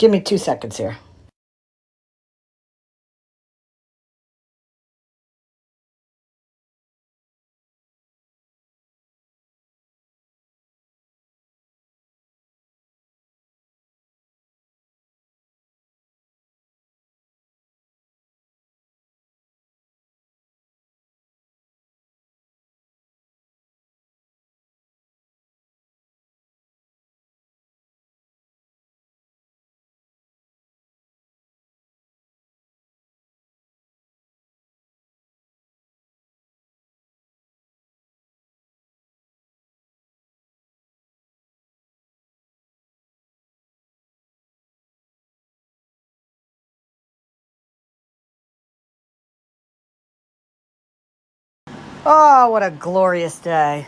Give me 2 seconds here. Oh, what a glorious day.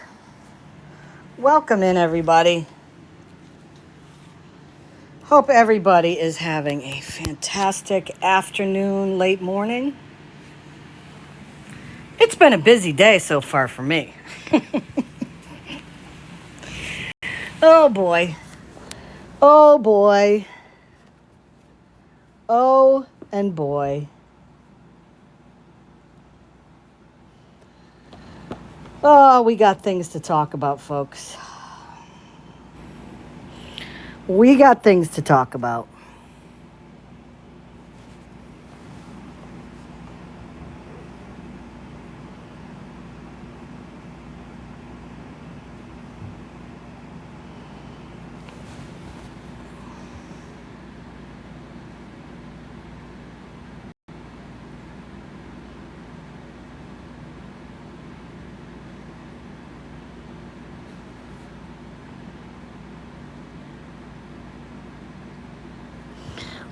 Welcome in, everybody. Hope everybody is having a fantastic afternoon, late morning. It's been a busy day so far for me. Oh, boy. Oh, boy. Oh, and boy. Oh, we got things to talk about, folks. We got things to talk about.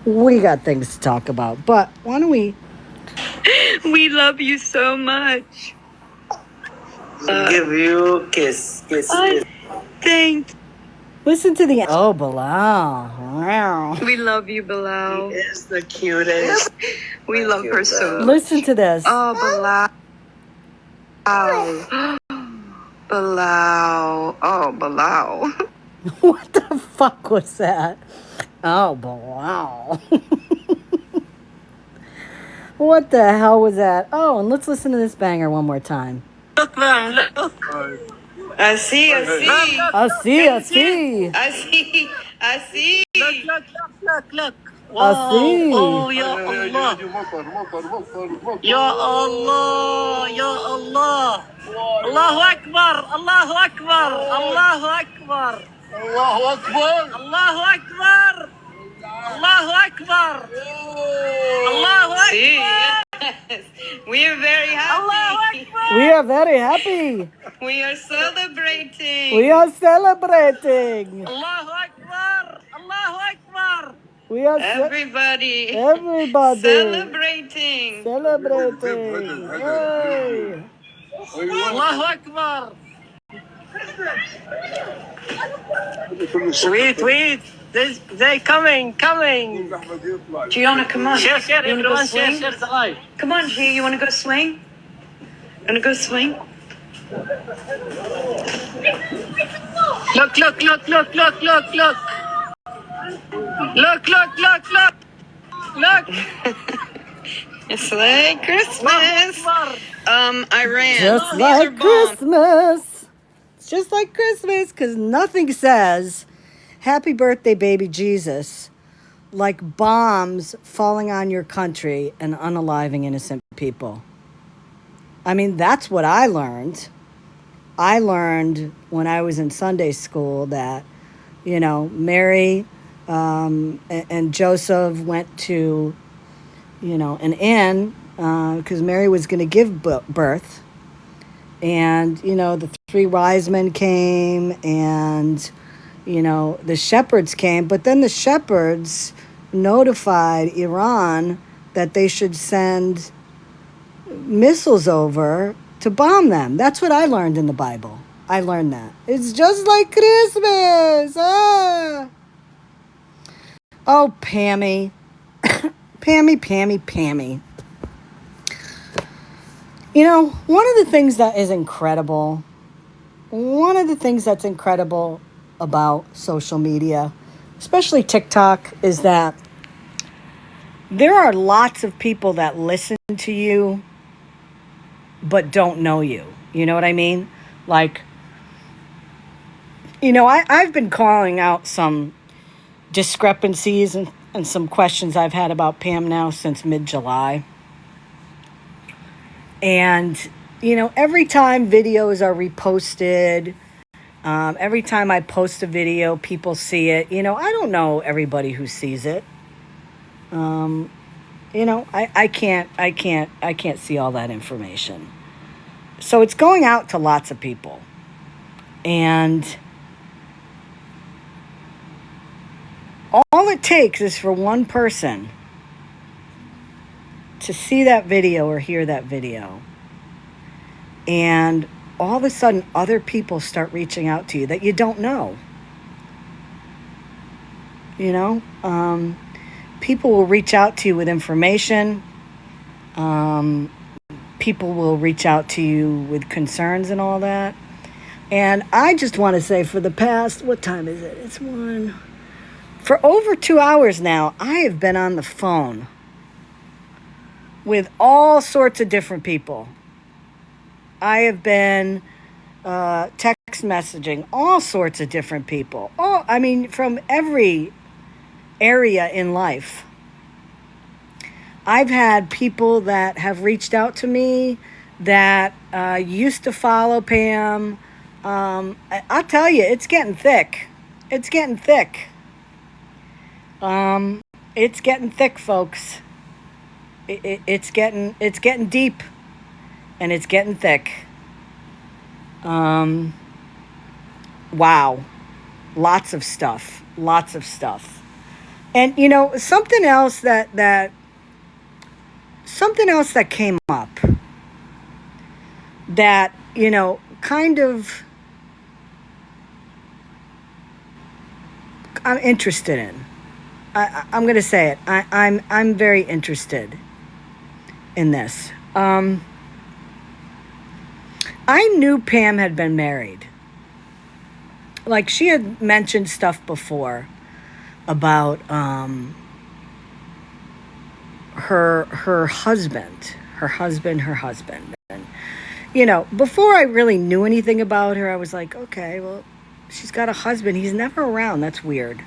We got things to talk about, but why don't we? We love you so much. Give you kiss. Thank. Listen to the. Oh, Bilal. Wow. We love you, Bilal. He is the cutest. We love her so much. Listen to this. Oh, Bilal. Bilal. Oh, Bilal. What the fuck was that? Oh, Bilal. What the hell was that? Oh, and let's listen to this banger one more time. I see. I see. Look. أصيل. Oh, يا الله. يا الله. يا الله. الله أكبر. الله أكبر. الله أكبر. الله أكبر. الله أكبر. الله أكبر. الله أكبر. We are very happy. We are very happy. We are celebrating. We are celebrating. Allahu Akbar. Allahu Akbar. We are everybody celebrating. Celebrating. Hey. Allahu Akbar. Wait. They coming. Gianna, come on. Share, everyone share the live. Come on, G, you want to go swing? Look. Look. It's like Christmas. Iran. Just like Christmas. It's just like Christmas because nothing says happy birthday, baby Jesus, like bombs falling on your country and unaliving innocent people. I mean, that's what I learned. I learned when I was in Sunday school that, Mary and Joseph went to, an inn because Mary was going to give birth. And, the 3 wise men came and, the shepherds came. But then the shepherds notified Iran that they should send missiles over to bomb them. That's what I learned in the Bible. I learned that. It's just like Christmas. Ah. Oh, Pammy. Pammy. One of the things that is incredible, about social media, especially TikTok, is that there are lots of people that listen to you but don't know you. You know what I mean? Like, I've been calling out some discrepancies and some questions I've had about Pam now since mid-July. And, every time videos are reposted, every time I post a video, people see it. I don't know everybody who sees it. I can't see all that information. So it's going out to lots of people. And all it takes is for one person to see that video or hear that video. And all of a sudden, other people start reaching out to you that you don't know. People will reach out to you with information. People will reach out to you with concerns and all that. And I just want to say, for the past, what time is it? It's 1. For over 2 hours now, I have been on the phone with all sorts of different people. I have been text messaging all sorts of different people. From every area in life. I've had people that have reached out to me that used to follow Pam. I'll tell you, it's getting thick. It's getting thick. It's getting thick, folks. It's getting deep, and it's getting thick. Wow. Lots of stuff. And something else that came up that kind of I'm interested in. I'm going to say it. I'm very interested in this. I knew Pam had been married. Like, she had mentioned stuff before about her husband. And before I really knew anything about her, I was like, okay, well, she's got a husband. He's never around. That's weird.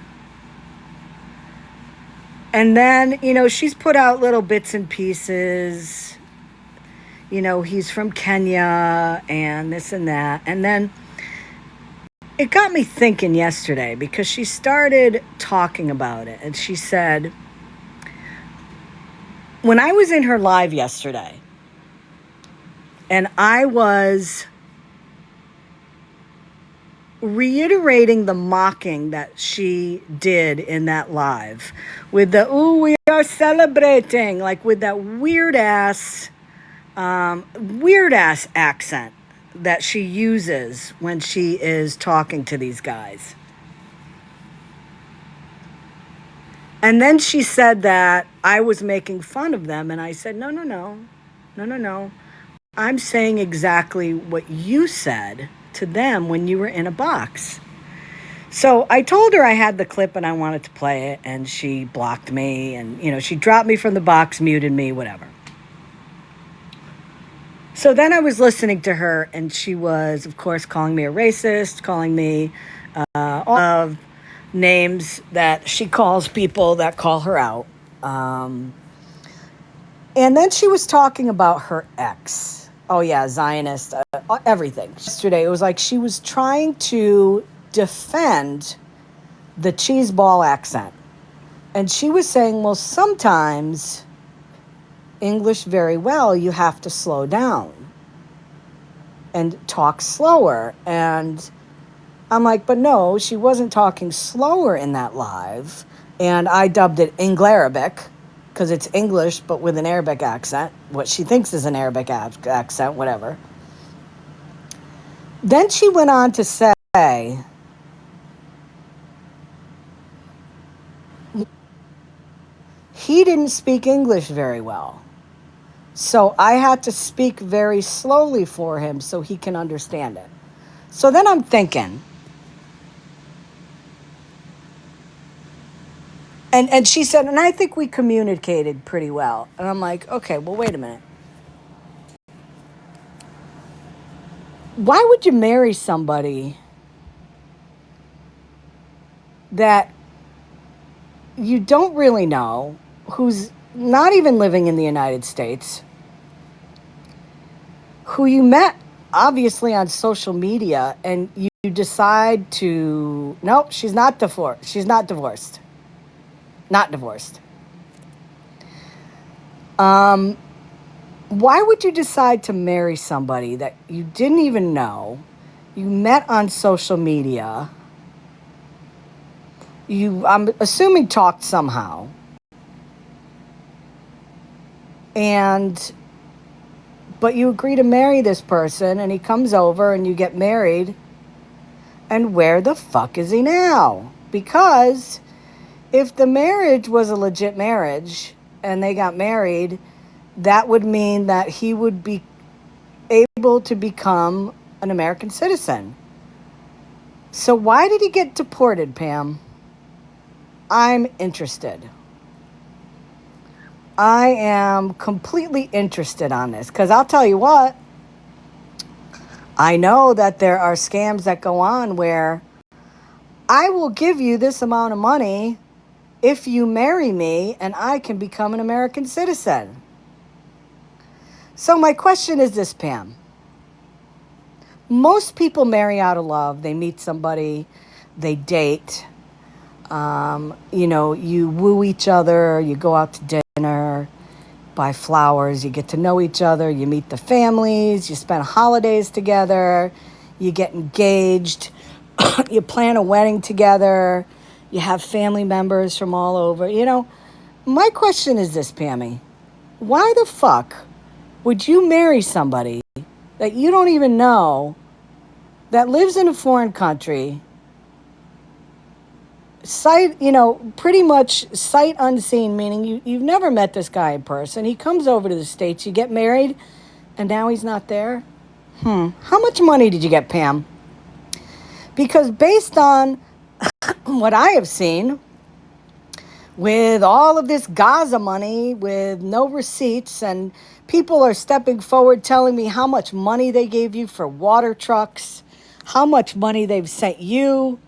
And then, she's put out little bits and pieces. He's from Kenya and this and that. And then it got me thinking yesterday, because she started talking about it. And she said, when I was in her live yesterday, and I was reiterating the mocking that she did in that live with the, ooh, we are celebrating, like with that weird ass accent that she uses when she is talking to these guys. And then she said that I was making fun of them, and I said, no. I'm saying exactly what you said to them when you were in a box. So I told her I had the clip and I wanted to play it, and she blocked me, and she dropped me from the box, muted me, whatever. So then I was listening to her, and she was, of course, calling me a racist, calling me all of names that she calls people that call her out. And then she was talking about her ex. Oh, yeah, Zionist, everything. Yesterday, it was like she was trying to defend the cheeseball accent. And she was saying, well, sometimes English very well, you have to slow down and talk slower. And I'm like, but no, she wasn't talking slower in that live. And I dubbed it Englarabic, because it's English, but with an Arabic accent, what she thinks is an Arabic accent, whatever. Then she went on to say, he didn't speak English very well. So I had to speak very slowly for him so he can understand it. So then I'm thinking, And she said, and I think we communicated pretty well. And I'm like, okay, well, wait a minute. Why would you marry somebody that you don't really know, who's not even living in the United States, who you met obviously on social media, and you decide to, nope, she's not divorced. She's not divorced. Not divorced. Why would you decide to marry somebody that you didn't even know, you met on social media, you, I'm assuming, talked somehow, and but you agree to marry this person, and he comes over and you get married, and where the fuck is he now? Because if the marriage was a legit marriage and they got married, that would mean that he would be able to become an American citizen. So why did he get deported, Pam? I'm interested. I am completely interested on this, because I'll tell you what, I know that there are scams that go on where I will give you this amount of money if you marry me and I can become an American citizen. So my question is this, Pam. Most people marry out of love. They meet somebody, they date, you woo each other, you go out to dinner, buy flowers, you get to know each other, you meet the families, you spend holidays together, you get engaged, you plan a wedding together, you have family members from all over. My question is this, Pammy. Why the fuck would you marry somebody that you don't even know, that lives in a foreign country, pretty much sight unseen, meaning you've never met this guy in person. He comes over to the States, you get married, and now he's not there? How much money did you get, Pam? Because based on what I have seen, with all of this Gaza money, with no receipts, and people are stepping forward telling me how much money they gave you for water trucks, how much money they've sent you.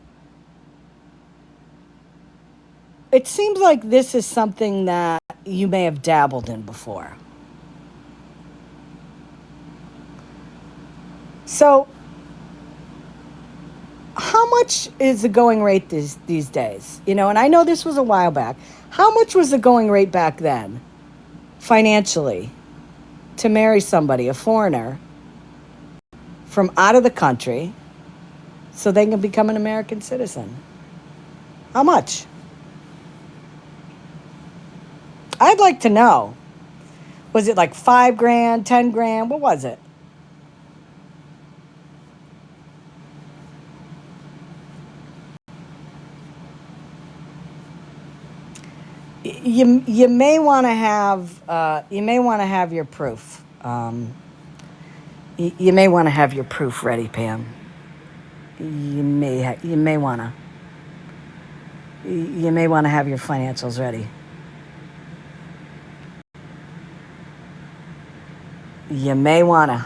It seems like this is something that you may have dabbled in before. So, how much is the going rate these days? And I know this was a while back. How much was the going rate back then, financially, to marry somebody, a foreigner, from out of the country, so they can become an American citizen? How much? I'd like to know. Was it like $5,000, $10,000? What was it? You may want to have your proof. You may want to have your proof ready, Pam. You may want to have your financials ready. You may want to.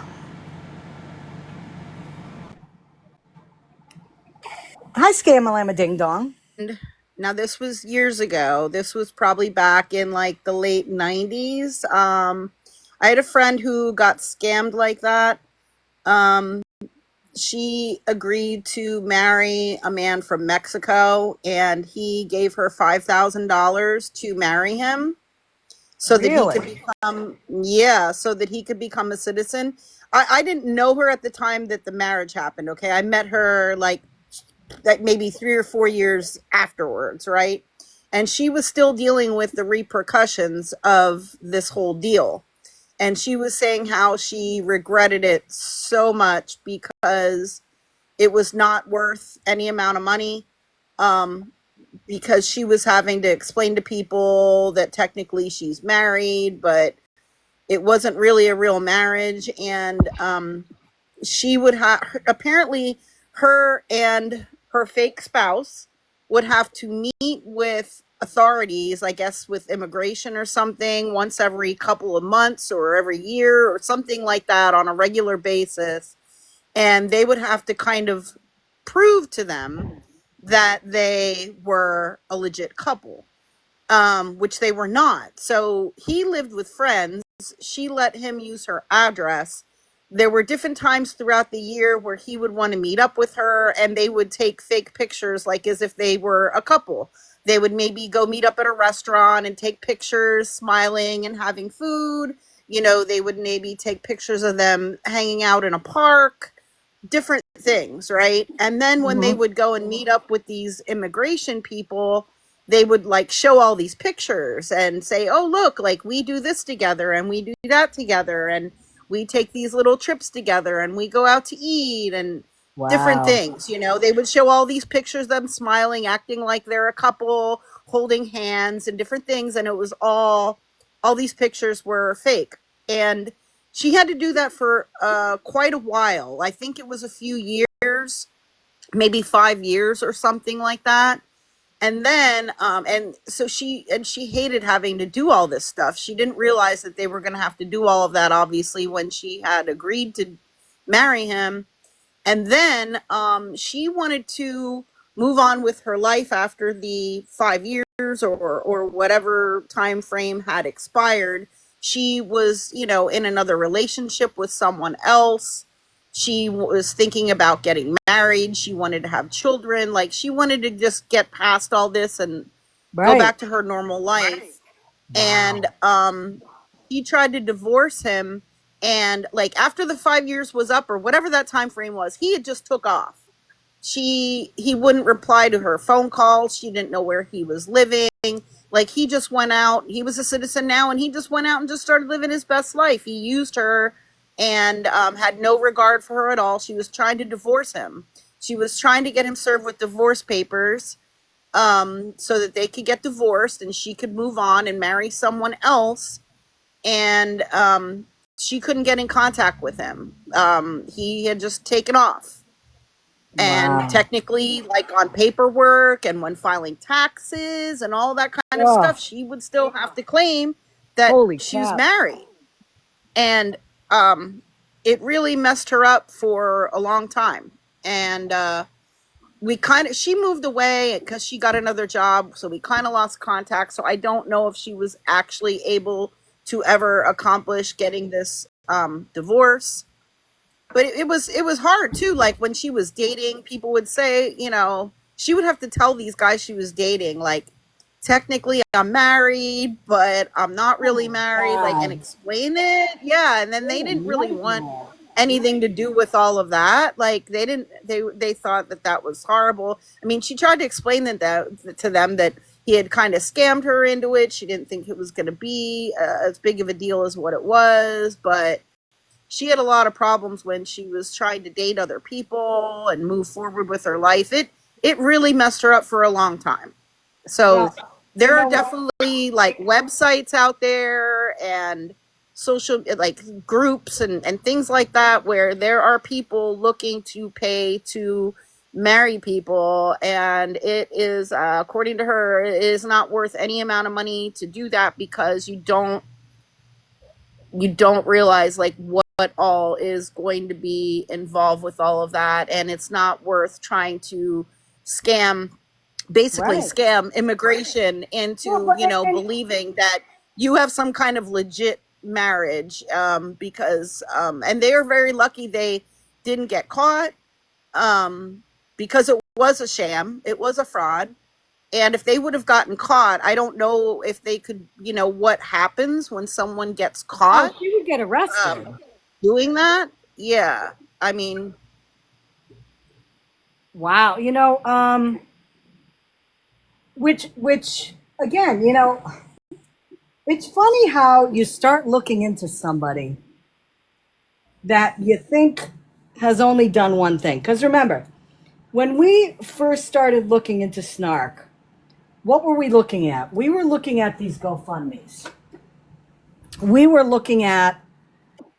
Hi, Scamalama Ding Dong. Now, this was years ago. This was probably back in like the late 90s. I had a friend who got scammed like that. She agreed to marry a man from Mexico, and he gave her $5,000 to marry him so that he could Really? so that he could become a citizen. I didn't know her at the time that the marriage happened. Okay. I met her like maybe 3 or 4 years afterwards, right? And she was still dealing with the repercussions of this whole deal. And she was saying how she regretted it so much because it was not worth any amount of money. Because she was having to explain to people that technically she's married, but it wasn't really a real marriage. And she would have, apparently her and her fake spouse would have to meet with authorities, I guess with immigration or something, once every couple of months or every year or something like that on a regular basis. And they would have to kind of prove to them that they were a legit couple, which they were not. So he lived with friends. She let him use her address. There were different times throughout the year where he would want to meet up with her, and they would take fake pictures like as if they were a couple. They would maybe go meet up at a restaurant and take pictures smiling and having food. You know, they would maybe take pictures of them hanging out in a park, different things, right? And then when they would go and meet up with these immigration people, they would like show all these pictures and say, oh, look, like we do this together and we do that together and we take these little trips together and we go out to eat and different Wow. things. You know, they would show all these pictures of them smiling, acting like they're a couple, holding hands and different things. And it was all these pictures were fake. And she had to do that for quite a while. I think it was a few years, maybe 5 years or something like that. And then and so she hated having to do all this stuff. She didn't realize that they were going to have to do all of that, obviously, when she had agreed to marry him. And then she wanted to move on with her life after the 5 years or whatever time frame had expired. She was, you know, in another relationship with someone else. She was thinking about getting married. She wanted to have children. Like she wanted to just get past all this and go Right. back to her normal life. And Wow. he tried to divorce him, and like after the 5 years was up or whatever that time frame was, he had just took off. He wouldn't reply to her phone calls. She didn't know where he was living. Like he just went out. He was a citizen now, and he just went out and just started living his best life. He used her and had no regard for her at all. She was trying to divorce him. She was trying to get him served with divorce papers, so that they could get divorced and she could move on and marry someone else. And she couldn't get in contact with him. He had just taken off. And Wow. technically, like on paperwork and when filing taxes and all that kind of Oh, stuff, she would still have to claim that holy she was crap. married. And it really messed her up for a long time. And she moved away because she got another job, so we kind of lost contact. So I don't know if she was actually able to ever accomplish getting this divorce. But it was hard too. Like when she was dating, people would say, you know, she would have to tell these guys she was dating, like, technically I'm married, but I'm not Oh really my married, like, and God. explain it. Yeah, and then What they a didn't really want nightmare. anything to do with all of that. Like they didn't they thought that that was horrible. I mean, she tried to explain that to them that he had kind of scammed her into it. She didn't think it was going to be as big of a deal as what it was, but she had a lot of problems when she was trying to date other people and move forward with her life. It really messed her up for a long time. So Well, you there are know what? definitely like websites out there and social like groups and things like that where there are people looking to pay to marry people, and it is according to her, it is not worth any amount of money to do that because you don't realize like what all is going to be involved with all of that, and it's not worth trying to scam basically Right. scam immigration Well, into but and believing that you have some kind of legit marriage, because and they are very lucky they didn't get caught, um, because it was a sham, it was a fraud. And if they would have gotten caught, I don't know if they could, what happens when someone gets oh, caught she would get arrested. um, doing that. Yeah. I mean, Wow. Which again, it's funny how you start looking into somebody that you think has only done one thing. Because remember, when we first started looking into Snark, what were we looking at? We were looking at these GoFundMe's. We were looking at,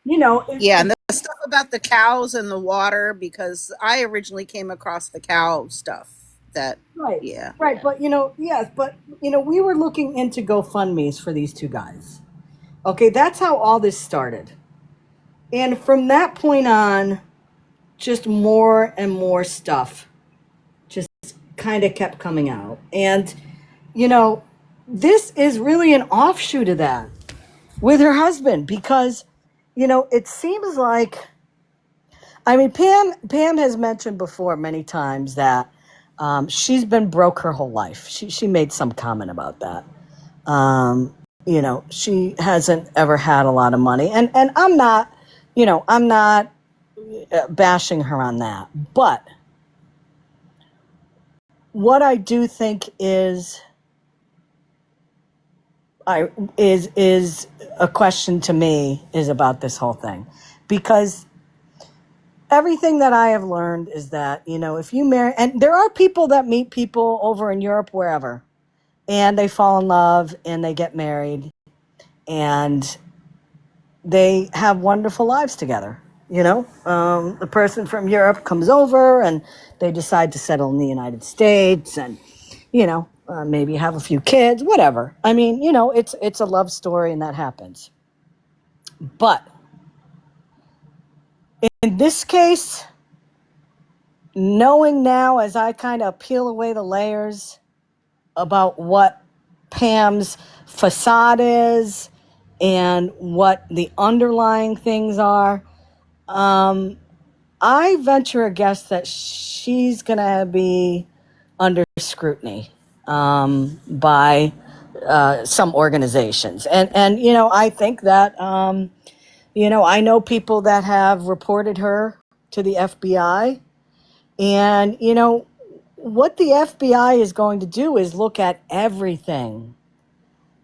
yeah. And the stuff about the cows and the water, because I originally came across the cow stuff. that. Right, Yeah. right. But yes, but we were looking into GoFundMe's for these two guys. Okay, that's how all this started. And from that point on, just more and more stuff just kind of kept coming out. And, you know, this is really an offshoot of that with her husband because, it seems like, I mean, Pam has mentioned before many times that she's been broke her whole life. She made some comment about that. Um, she hasn't ever had a lot of money, and I'm not bashing her on that. But what I do think is a question to me is about this whole thing, because everything that I have learned is that if you marry, and there are people that meet people over in Europe wherever, and they fall in love and they get married and they have wonderful lives together. The person from Europe comes over and they decide to settle in the United States and, maybe have a few kids, whatever. I mean, it's a love story and that happens. But in this case, knowing now as I kind of peel away the layers about what Pam's facade is and what the underlying things are, I venture a guess that she's going to be under scrutiny by some organizations. And I think that, I know people that have reported her to the FBI. And, what the FBI is going to do is look at everything.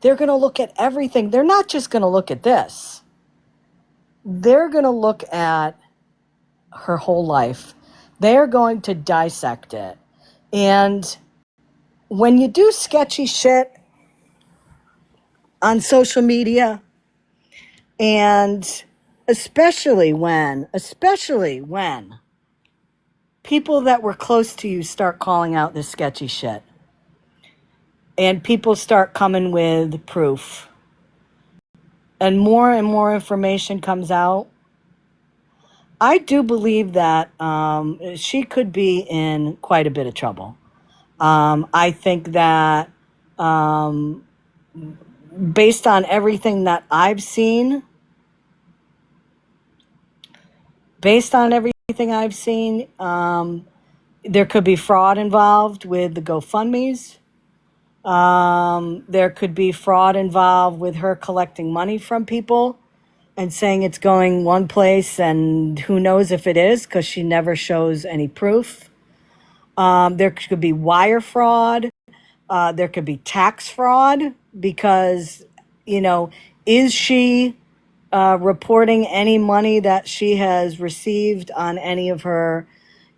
They're going to look at everything. They're not just going to look at this. They're going to look at her whole life. They're going to dissect it. And when you do sketchy shit on social media, and especially when people that were close to you start calling out this sketchy shit, and people start coming with proof, and more information comes out, I do believe that she could be in quite a bit of trouble. I think that based on everything that I've seen, there could be fraud involved with the GoFundMe's. There could be fraud involved with her collecting money from people and saying it's going one place, and who knows if it is, because she never shows any proof. There could be wire fraud. There could be tax fraud because, is she reporting any money that she has received on any of her,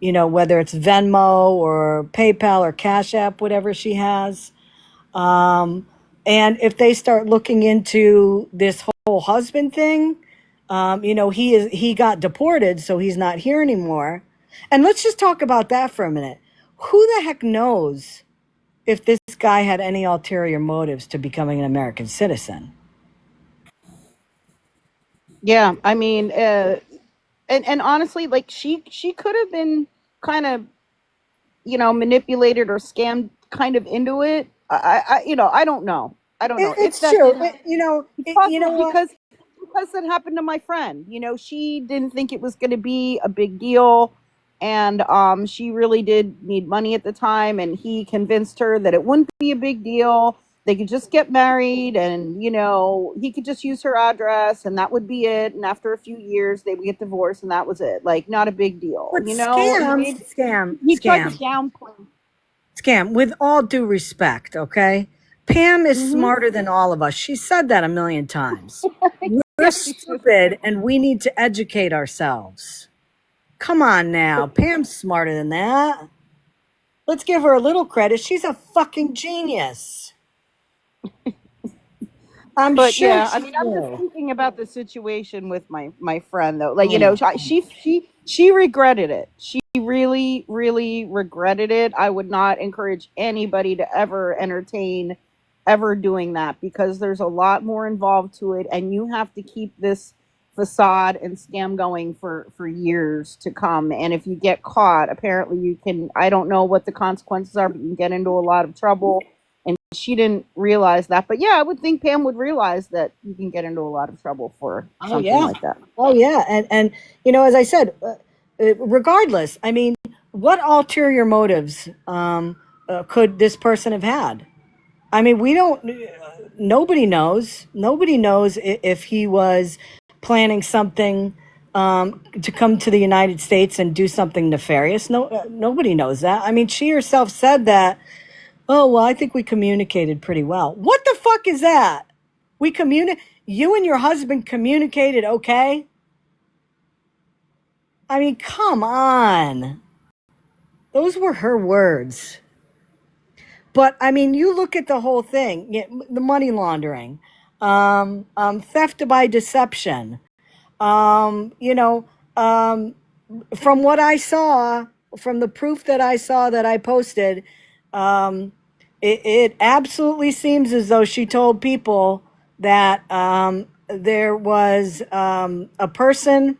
whether it's Venmo or PayPal or Cash App, whatever she has. And if they start looking into this whole husband thing, he got deported, so he's not here anymore. And let's just talk about that for a minute. Who the heck knows if this guy had any ulterior motives to becoming an American citizen? Yeah, I mean, and honestly, like she could have been kind of manipulated or scammed kind of into it. I don't know. I don't know if It's that true. did. It's You know possible what? because that happened to my friend. She didn't think it was going to be a big deal, and she really did need money at the time, and he convinced her that it wouldn't be a big deal. They could just get married, and he could just use her address, and that would be it. And after a few years, they would get divorced, and that was it. Like, not a big deal. But He tried to downplay. scam. With all due respect, okay? Pam is Hmm. smarter than all of us. She said that a million times. We're Yeah, she says that. stupid and we need to educate ourselves. Come on now. Pam's smarter than that. Let's give her a little credit. She's a fucking genius. I'm But sure yeah, I she mean, I'm just is. thinking about the situation with my friend though. Like, Oh my. she regretted it. She really, really regretted it. I would not encourage anybody to ever entertain ever doing that, because there's a lot more involved to it, and you have to keep this facade and scam going for years to come. And if you get caught, apparently you can, I don't know what the consequences are, but you can get into a lot of trouble. And she didn't realize that. But yeah, I would think Pam would realize that you can get into a lot of trouble for something like that. Oh yeah, and as I said, regardless, I mean, what ulterior motives could this person have had? I mean, we don't. Nobody knows. Nobody knows if he was planning something to come to the United States and do something nefarious. No, nobody knows that. I mean, she herself said that. Oh well, I think we communicated pretty well. What the fuck is that? You and your husband communicated okay? I mean, come on. Those were her words. But I mean, you look at the whole thing, the money laundering, theft by deception. You know, from what I saw, from the proof that I saw that I posted, it absolutely seems as though she told people that there was a person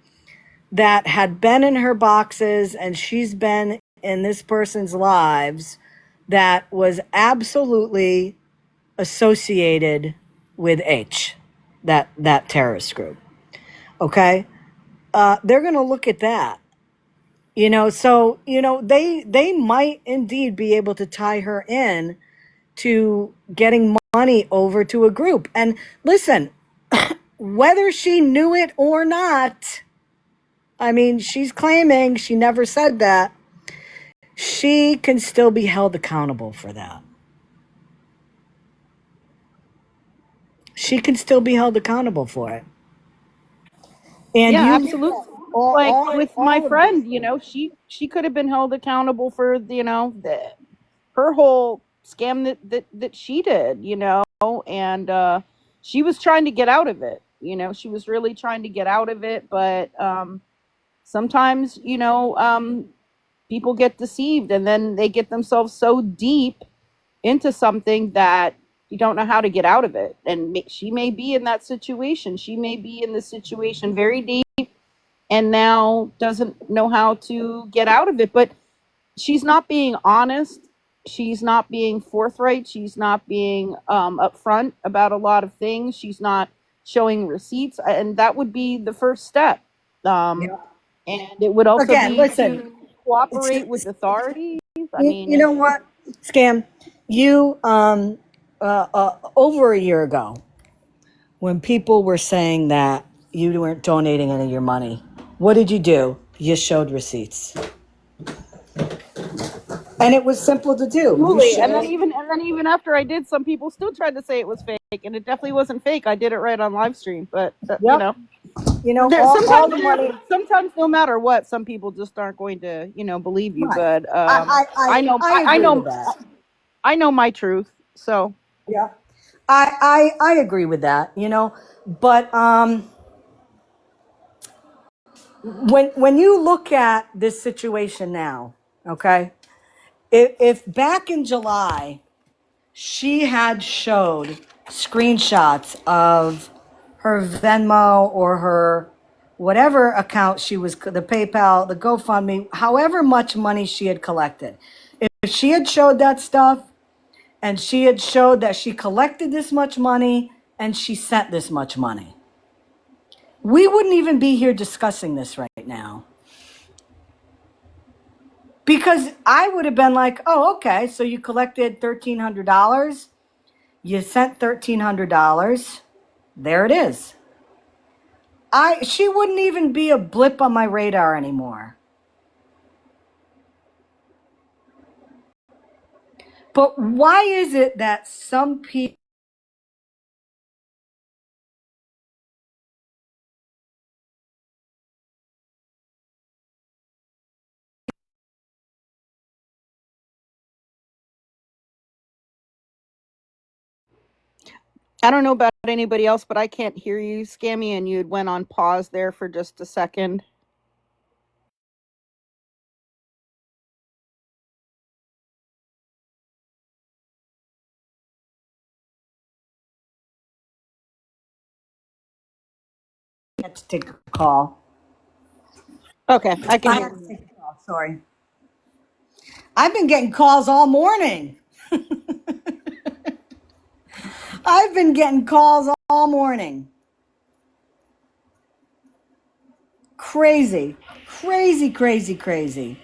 that had been in her boxes and she's been in this person's lives that was absolutely associated with H, that terrorist group. Okay, they're going to look at that. So they might indeed be able to tie her in to getting money over to a group. And listen, whether she knew it or not, I mean, she's claiming she never said that. She can still be held accountable for that. She can still be held accountable for it. And Yeah, you absolutely. Like with my friend, she could have been held accountable for her whole scam that she did, and she was trying to get out of it. She was really trying to get out of it, but sometimes people get deceived, and then they get themselves so deep into something that you don't know how to get out of it. And she may be in that situation. She may be in the situation very deep and now doesn't know how to get out of it. But she's not being honest. She's not being forthright. She's not being upfront about a lot of things. She's not showing receipts. And that would be the first step. And it would also to cooperate with authorities. I mean, you know what, Scam? You, over a year ago, when people were saying that you weren't donating any of your money, what did you do? You showed receipts. And it was simple to do. And then even after I did, some people still tried to say it was fake, and it definitely wasn't fake. I did it right on live stream, but sometimes no matter what, some people just aren't going to believe you. Right. But I know my truth. So yeah, I agree with that. But when you look at this situation now, okay, if back in July she had showed screenshots of her Venmo or her whatever account she was, the PayPal, the GoFundMe, however much money she had collected, if she had showed that stuff and she had showed that she collected this much money and she sent this much money, we wouldn't even be here discussing this right now. Because I would have been like, oh, okay, so you collected $1,300. You sent $1,300. There it is. She wouldn't even be a blip on my radar anymore. But why is it that some people I don't know about anybody else, but I can't hear you, Scammy, and you went on pause there for just a second. had to take a call. Okay, I can I hear had to you. take a call. Sorry. I've been getting calls all morning. I've been getting calls all morning. Crazy, crazy, crazy, crazy.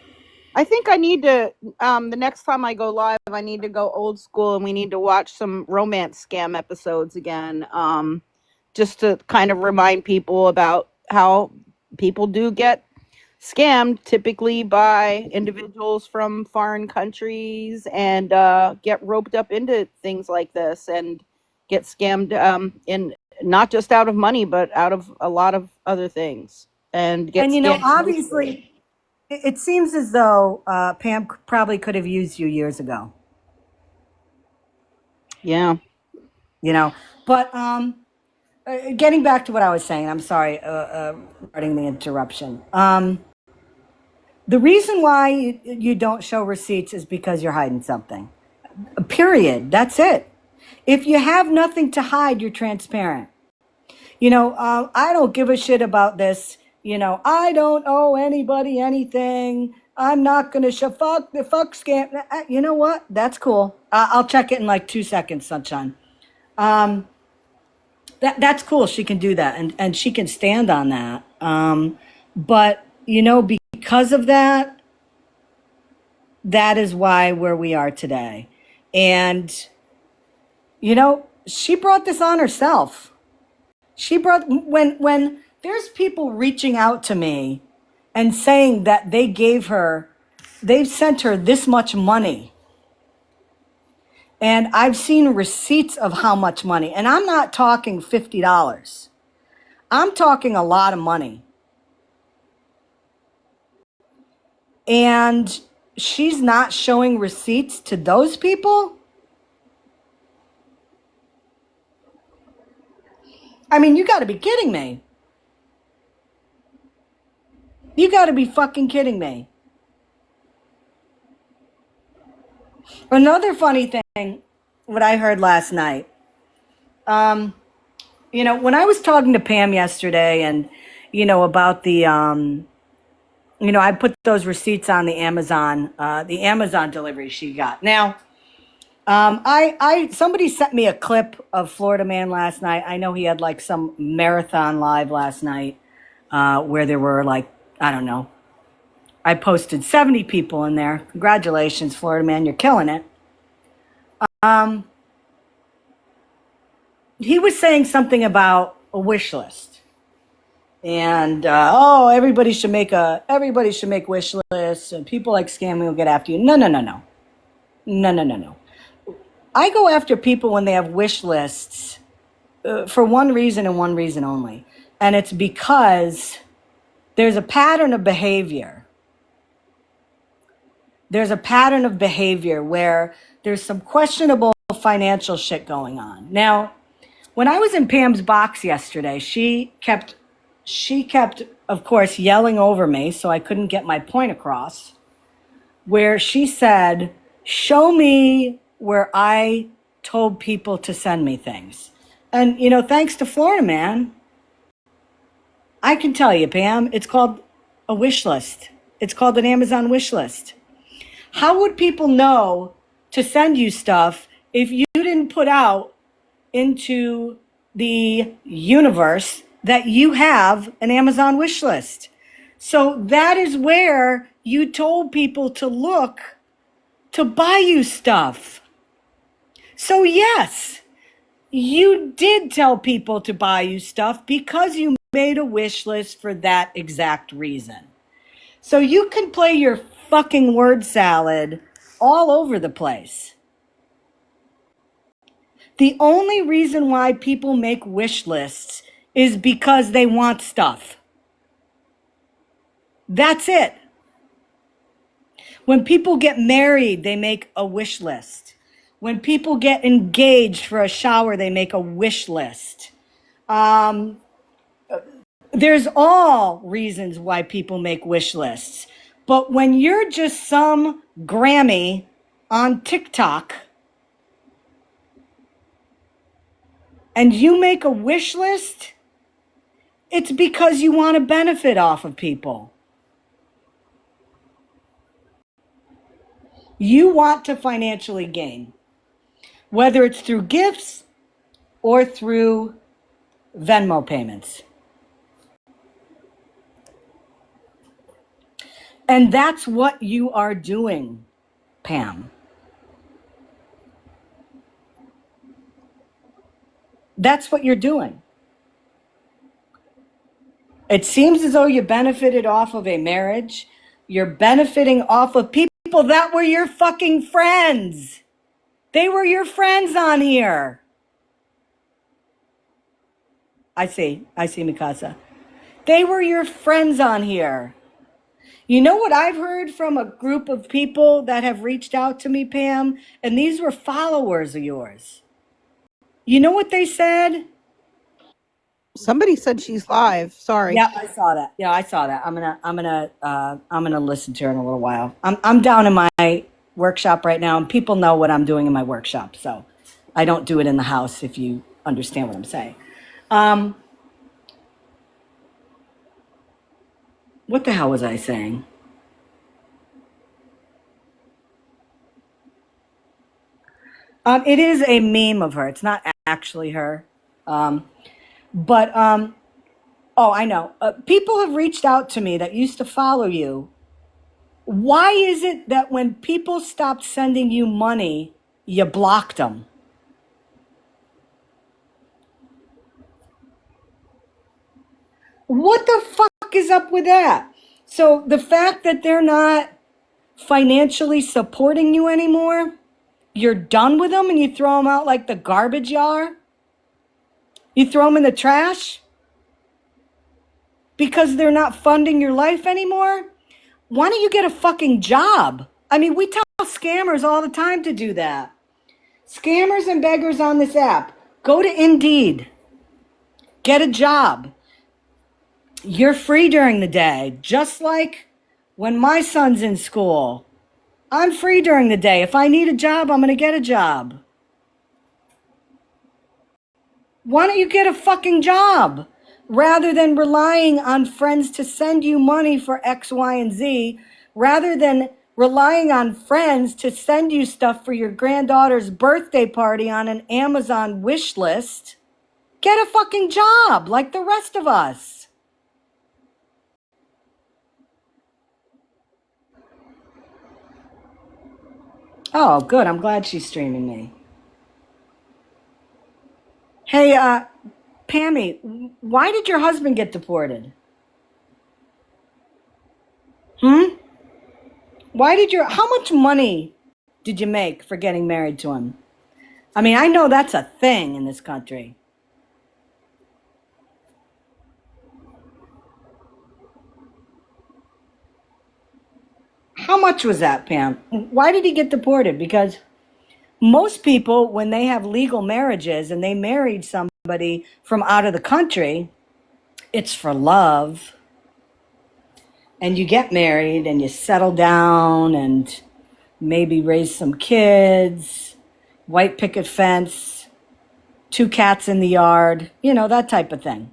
I think I need to, the next time I go live, I need to go old school and we need to watch some romance scam episodes again. Just to kind of remind people about how people do get scammed, typically by individuals from foreign countries, and get roped up into things like this and get scammed, in not just out of money, but out of a lot of other things, and get And you know, scammed socially. obviously, it seems as though Pam probably could have used you years ago. Yeah. You know, but getting back to what I was saying, I'm sorry regarding the interruption. The reason why you don't show receipts is because you're hiding something. Period. That's it. If you have nothing to hide, you're transparent. You know, I don't give a shit about this. You know, I don't owe anybody anything. I'm not gonna show fuck the fuck scam. You know what? That's cool. I'll check it in like 2 seconds, sunshine. Um, that's cool. She can do that, and she can stand on that. But you know, because of that, that is why where we are today. And you know, she brought this on herself. She brought when there's people reaching out to me and saying that they've sent her this much money. And I've seen receipts of how much money. And I'm not talking $50. I'm talking a lot of money. And she's not showing receipts to those people? I mean, you got to be kidding me. You got to be fucking kidding me. Another funny thing, what I heard last night. You know, when I was talking to Pam yesterday and, you know, about you know, I put those receipts on the Amazon delivery she got. Now, somebody sent me a clip of Florida Man last night. I know he had like some marathon live last night, where there were like, I don't know. I posted 70 people in there. Congratulations, Florida Man, you're killing it. He was saying something about a wish list. And oh, everybody should make wish lists, and people like scamming will get after you. No, no, no, no, no, no, no, no. I go after people when they have wish lists for one reason and one reason only, and it's because there's a pattern of behavior. There's a pattern of behavior where there's some questionable financial shit going on. Now, when I was in Pam's box yesterday, she kept, of course, yelling over me so I couldn't get my point across, where she said, show me where I told people to send me things. And, you know, thanks to Florida Man, I can tell you, Pam, it's called a wish list. It's called an Amazon wish list. How would people know to send you stuff if you didn't put out into the universe that you have an Amazon wish list? So that is where you told people to look to buy you stuff. So yes, you did tell people to buy you stuff because you made a wish list for that exact reason. So you can play your fucking word salad all over the place. The only reason why people make wish lists is because they want stuff. That's it. When people get married, they make a wish list. When people get engaged for a shower, they make a wish list. There's all reasons why people make wish lists. But when you're just some Grammy on TikTok and you make a wish list, It's because you want to benefit off of people. You want to financially gain, whether it's through gifts or through Venmo payments. And that's what you are doing, Pam. That's what you're doing. It seems as though you benefited off of a marriage. You're benefiting off of people that were your fucking friends. They were your friends on here. I see, Mikasa. They were your friends on here. You know what I've heard from a group of people that have reached out to me, Pam? And these were followers of yours. You know what they said? Somebody said she's live. Sorry. Yeah, I saw that. I'm gonna listen to her in a little while. I'm down in my workshop right now, and people know what I'm doing in my workshop, so I don't do it in the house. If you understand what I'm saying. What the hell was I saying? It is a meme of her. It's not actually her. But oh, I know. People have reached out to me that used to follow you. Why is it that when people stopped sending you money, you blocked them? What the fuck is up with that? So the fact that they're not financially supporting you anymore, you're done with them and you throw them out like the garbage you are? You throw them in the trash? Because they're not funding your life anymore? Why don't you get a fucking job? I mean, we tell scammers all the time to do that. Scammers and beggars on this app, go to Indeed. Get a job. You're free during the day, just like when my son's in school. I'm free during the day. If I need a job, I'm going to get a job. Why don't you get a fucking job? Rather than relying on friends to send you money for X, Y, and Z, rather than relying on friends to send you stuff for your granddaughter's birthday party on an Amazon wish list, get a fucking job like the rest of us. Oh, good. I'm glad she's streaming me. Hey, Pammy, why did your husband get deported? How much money did you make for getting married to him? I mean, I know that's a thing in this country. How much was that, Pam? Why did he get deported? Because most people, when they have legal marriages and they married somebody from out of the country, it's for love. And you get married and you settle down and maybe raise some kids, white picket fence, 2 cats in the yard, that type of thing.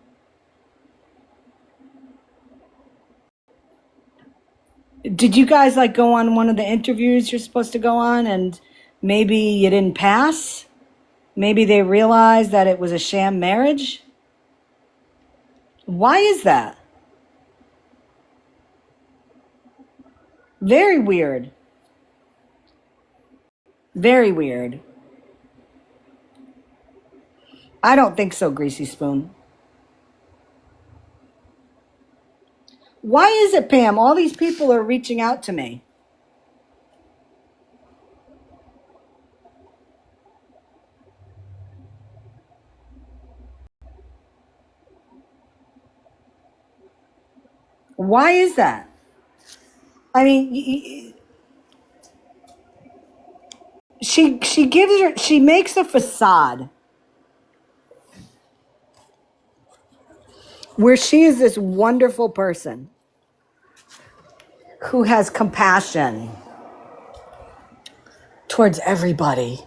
Did you guys go on one of the interviews you're supposed to go on and maybe you didn't pass? Maybe they realized that it was a sham marriage? Why is that? Very weird. Very weird. I don't think so, Greasy Spoon. Why is it, Pam? All these people are reaching out to me. Why is that? I mean, she makes a facade where she is this wonderful person who has compassion towards everybody.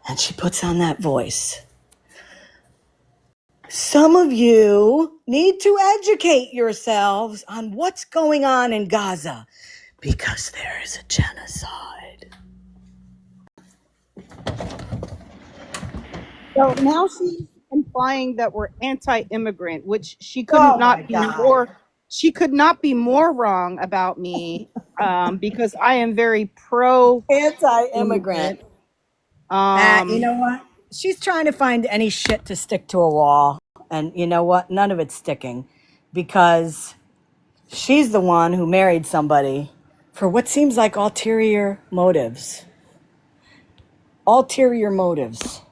And she puts on that voice. Some of you need to educate yourselves on what's going on in Gaza because there is a genocide. So now she's implying that we're anti-immigrant, which she could Oh my not be God. more. She could not be more wrong about me, because I am very pro-immigrant. Anti-immigrant. You know what? She's trying to find any shit to stick to a wall. And you know what? None of it's sticking because she's the one who married somebody for what seems like ulterior motives. Ulterior motives.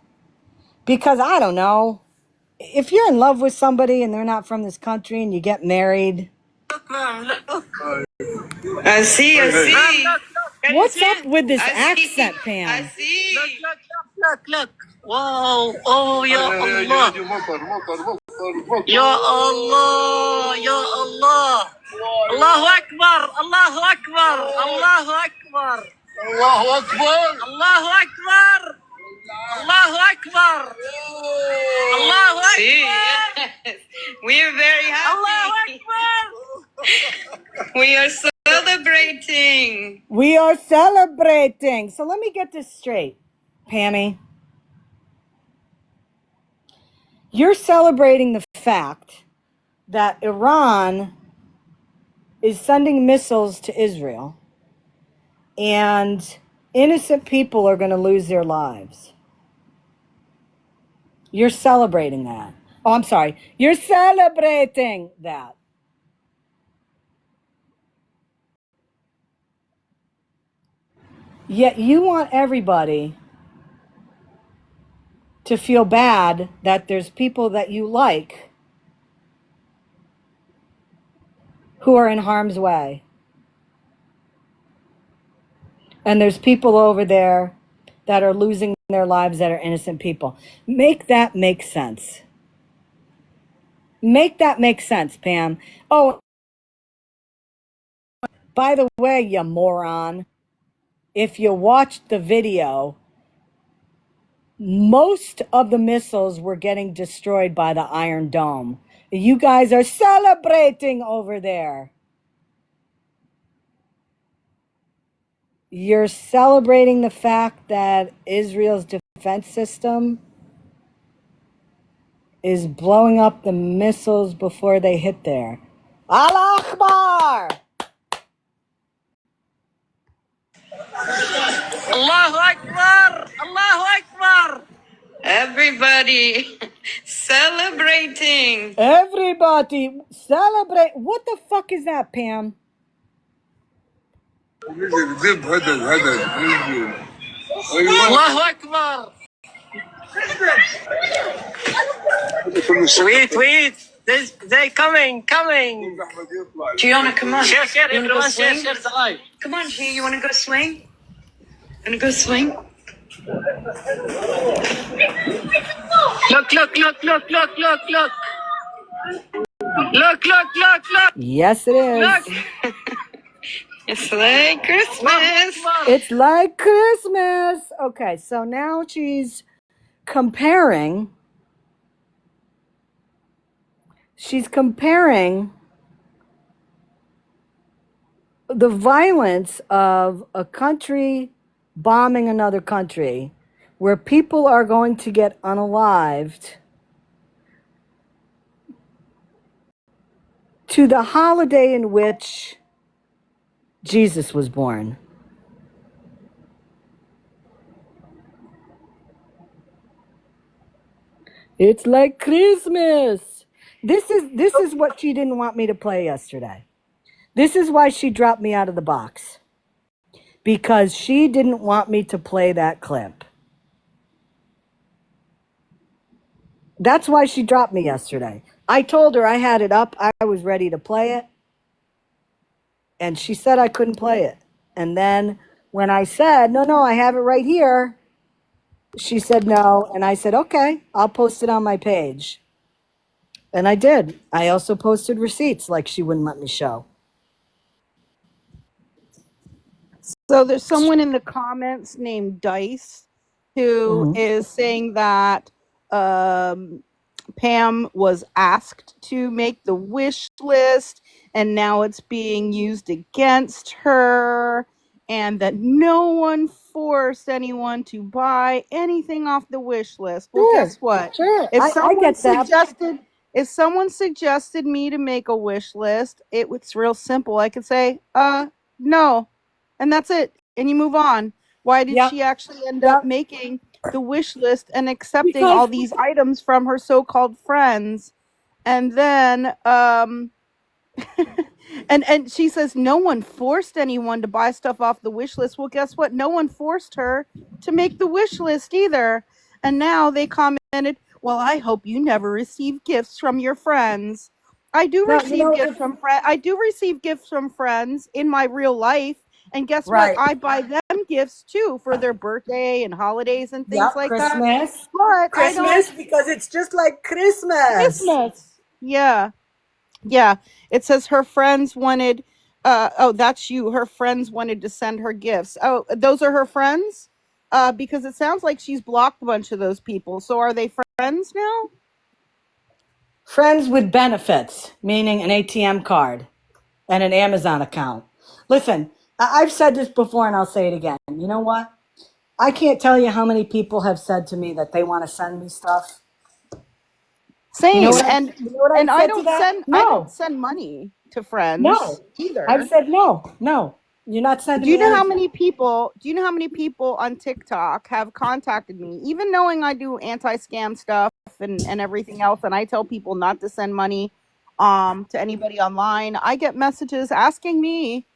Because I don't know. If you're in love with somebody and they're not from this country and you get married, I see. what's up with this accent, Pam? see. Look. Wow. Oh, ya Allah. Ya Allah. Ya Allah. Allahu Akbar. Allahu Akbar. Allahu Akbar. Allahu Akbar. Allahu Akbar. Allahu Akbar. Allahu Akbar. See, we are very Allahu happy. Akbar. We are celebrating. We are celebrating. So let me get this straight, Pammy. You're celebrating the fact that Iran is sending missiles to Israel and innocent people are going to lose their lives. You're celebrating that. Oh, I'm sorry. You're celebrating that. Yet you want everybody to feel bad that there's people that you like who are in harm's way. And there's people over there that are losing their lives that are innocent people. Make that make sense. Make that make sense, Pam. Oh, by the way, you moron, if you watched the video, most of the missiles were getting destroyed by the Iron Dome. You guys are celebrating over there. You're celebrating the fact that Israel's defense system is blowing up the missiles before they hit there. Allah Akbar! Allahu Akbar. Allahu Akbar. Everybody celebrating. Everybody celebrate. What the fuck is that, Pam? Allahu Akbar. Wait. They coming. Gianna, come on. Share, You wanna go everyone share swing? the live. Come on, G. You want to go swing? Want to go swing? Look. Look. Yes, it is. Look. It's like Christmas. It's like Christmas. Okay, so now she's comparing. The violence of a country bombing another country where people are going to get unalived to the holiday in which Jesus was born. It's like Christmas. This is what she didn't want me to play yesterday. This is why she dropped me out of the box. Because she didn't want me to play that clip. That's why she dropped me yesterday. I told her I had it up. I was ready to play it. And she said I couldn't play it. And then when I said, no, I have it right here, she said no. And I said, okay, I'll post it on my page. And I did. I also posted receipts like she wouldn't let me show. So there's someone in the comments named Dice who is saying that Pam was asked to make the wish list, and now it's being used against her, and that no one forced anyone to buy anything off the wish list. Well, Sure, guess what? sure. If I someone get that. suggested me to make a wish list, it was real simple. I could say, no, and that's it, and you move on. Why did Yep, she actually end up yep. making the wish list and accepting Because all these items from her so-called friends? And then and she says no one forced anyone to buy stuff off the wish list. Well, guess what? No one forced her to make the wish list either. And now they commented, well, I hope you never receive gifts from your friends. I do no, receive gifts from friends. I do receive gifts from friends in my real life. And guess what? right. I buy them gifts too for their birthday and holidays and things Yep, like that. Christmas. But I don't Christmas because it's just like Christmas. Christmas. Yeah. Yeah, it says her friends wanted oh, that's you. Her friends wanted to send her gifts. Oh, those are her friends? Because it sounds like she's blocked a bunch of those people. So are they friends now? Friends with benefits, meaning an ATM card and an Amazon account. Listen, I've said this before and I'll say it again. You know what? I can't tell you how many people have said to me that they want to send me stuff. Same. You know what I've And said to that? I don't No, send money to friends no. I've either. said no, no. You're not Do sending you me know how anything. many people on TikTok have contacted me, even knowing I do anti-scam stuff and everything else, and I tell people not to send money to anybody online. I get messages asking me,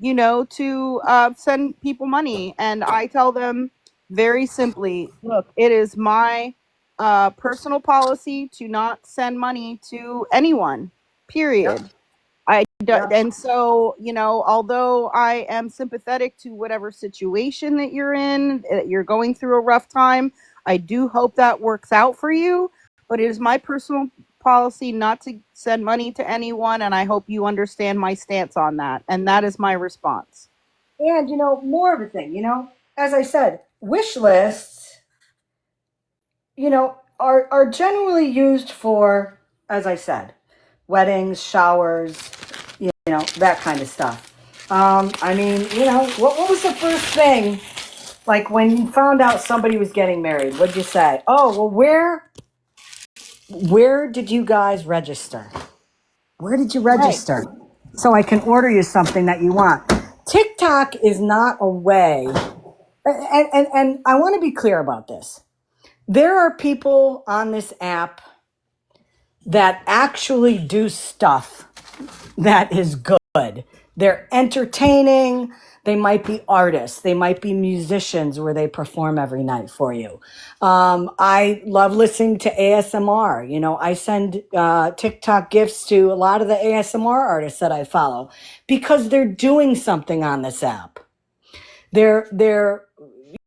to send people money, and I tell them very simply, look, it is my personal policy to not send money to anyone. Yep, Period. yep. And so, although I am sympathetic to whatever situation that you're in, that you're going through a rough time, I do hope that works out for you. But it is my personal policy not to send money to anyone, and I hope you understand my stance on that. And that is my response. And more of a thing, as I said, wish lists, are generally used for, as I said, weddings, showers, that kind of stuff. I mean, what was the first thing, like when you found out somebody was getting married, what'd you say? Oh, well, where did you guys register? Where did you Right. register? So I can order you something that you want. TikTok is not a way, and I want to be clear about this. There are people on this app that actually do stuff that is good. They're entertaining. They might be artists. They might be musicians where they perform every night for you. I love listening to ASMR. I send TikTok gifts to a lot of the ASMR artists that I follow because they're doing something on this app. They're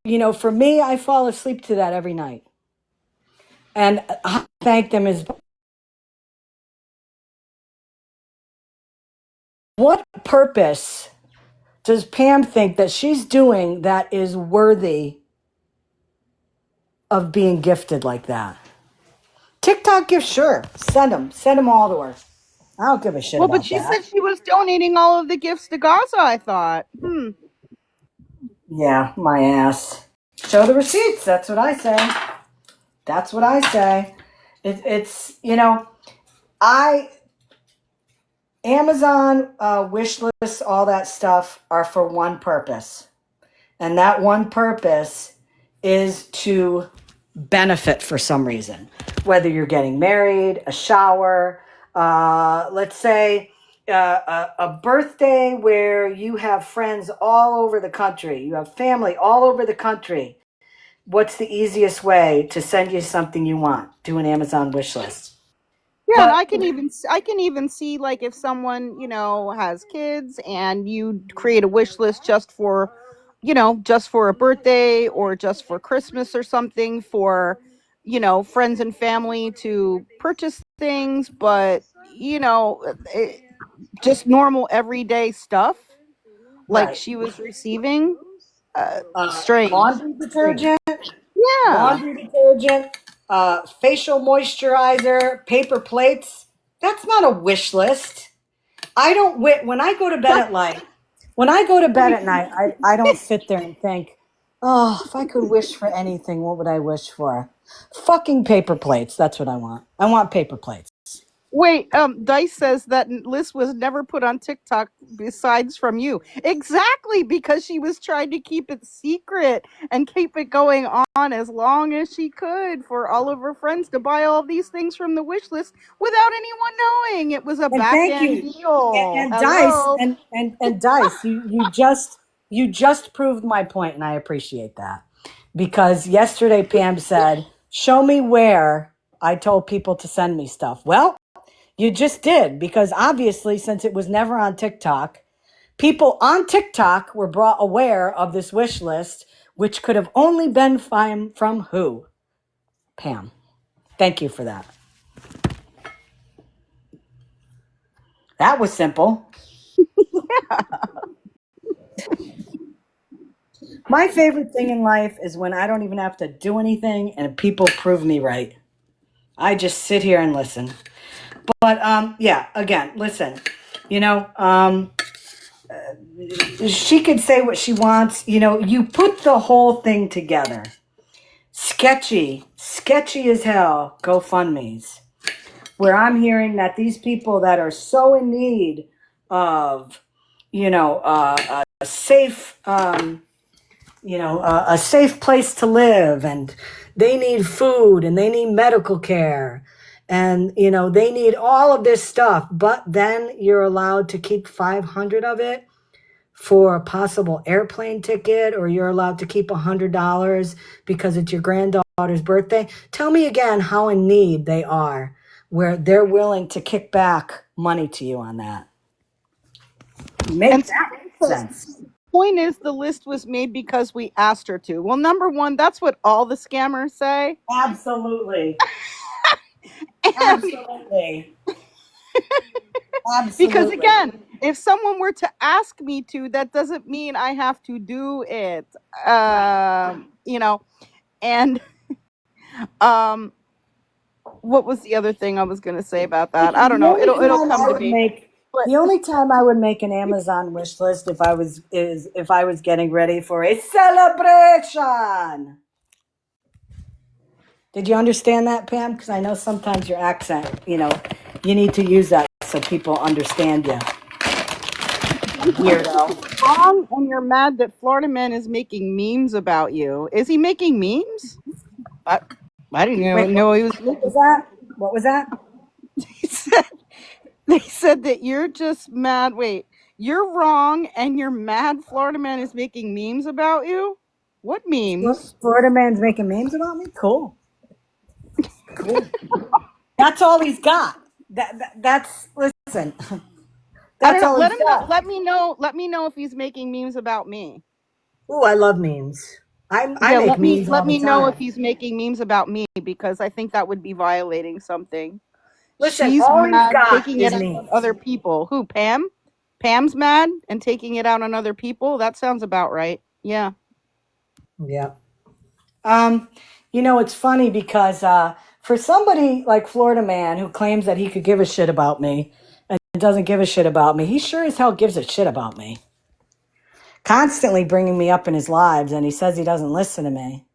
for me, I fall asleep to that every night. And I thank them as what purpose does Pam think that she's doing that is worthy of being gifted like that? TikTok gifts, sure. Send them. Send them all to her. I don't give a shit Well, but about she that. said she was donating all of the gifts to Gaza, I thought. Yeah, my ass. Show the receipts. That's what I say. That's what I say. It's, I, Amazon wish lists, all that stuff are for one purpose. And that one purpose is to benefit for some reason. Whether you're getting married, a shower, let's say a birthday where you have friends all over the country, you have family all over the country. What's the easiest way to send you something you want? Do an Amazon wish list. Yeah, and But I can even see, like, if someone, has kids and you create a wish list just for a birthday or just for Christmas or something for, friends and family to purchase things, but it, just normal everyday stuff like right, she was receiving. Strange. laundry Strange. detergent, Yeah. laundry detergent, facial moisturizer, paper plates. That's not a wish list. I don't when I go to bed at night. When I go to bed at night, I don't sit there and think, oh, if I could wish for anything, what would I wish for? Fucking paper plates. That's what I want. I want paper plates. Wait, Dice says that list was never put on TikTok besides from you. Exactly, because she was trying to keep it secret and keep it going on as long as she could for all of her friends to buy all these things from the wish list without anyone knowing. It was a And back thank end you. deal. And Dice, Hello. and Dice, you just proved my point, and I appreciate that. Because yesterday Pam said, show me where I told people to send me stuff. Well, you just did, because obviously, since it was never on TikTok, people on TikTok were brought aware of this wish list, which could have only been from who? Pam. Thank you for that. That was simple. My favorite thing in life is when I don't even have to do anything and people prove me right. I just sit here and listen. But yeah, again, listen. You know, she could say what she wants. You know, you put the whole thing together. Sketchy as hell GoFundMe's, where I'm hearing that these people that are so in need of, you know, a safe, a safe place to live, and they need food and they need medical care, and you know they need all of this stuff, but then you're allowed to keep 500 of it for a possible airplane ticket, or you're allowed to keep $100 because it's your granddaughter's birthday. Tell me again how in need they are, where they're willing to kick back money to you on that. Make that make sense. Point is, the list was made because we asked her to. Well, number one, that's what all the scammers say. Absolutely. And Absolutely. because Absolutely. again, if someone were to ask me to, that doesn't mean I have to do it. You know, and um, what was the other thing I was going to say about that? I don't The know. only It'll time come I to would me. make But the only time I would make an Amazon wish list if I was getting ready for a celebration. Did you understand that, Pam? Because I know sometimes your accent, you know, you need to use that so people understand you. Weirdo. wrong, and you're mad that Florida Man is making memes about you. Is he making memes? I, I didn't Wait, know he was what was making. that? What was that? They said that you're just mad. Wait, you're wrong, and you're mad. Florida Man is making memes about you. What memes? Florida man's making memes about me? Cool. Cool. That's all he's got. That's listen. I don't That's know. all Let he's him know. got. Let me know. Let me know if he's making memes about me. Ooh, I love memes. I Yeah, make memes all let the me know time. if he's making memes about me, because I think that would be violating something. Listen, She's all he's mad, got taking it is out on memes. other people. Who? Pam? Pam's mad and taking it out on other people. That sounds about right. Yeah. Yeah. Um, you know, it's funny because for somebody like Florida Man who claims that he could give a shit about me and doesn't give a shit about me, he sure as hell gives a shit about me. Constantly bringing me up in his lives, and he says he doesn't listen to me.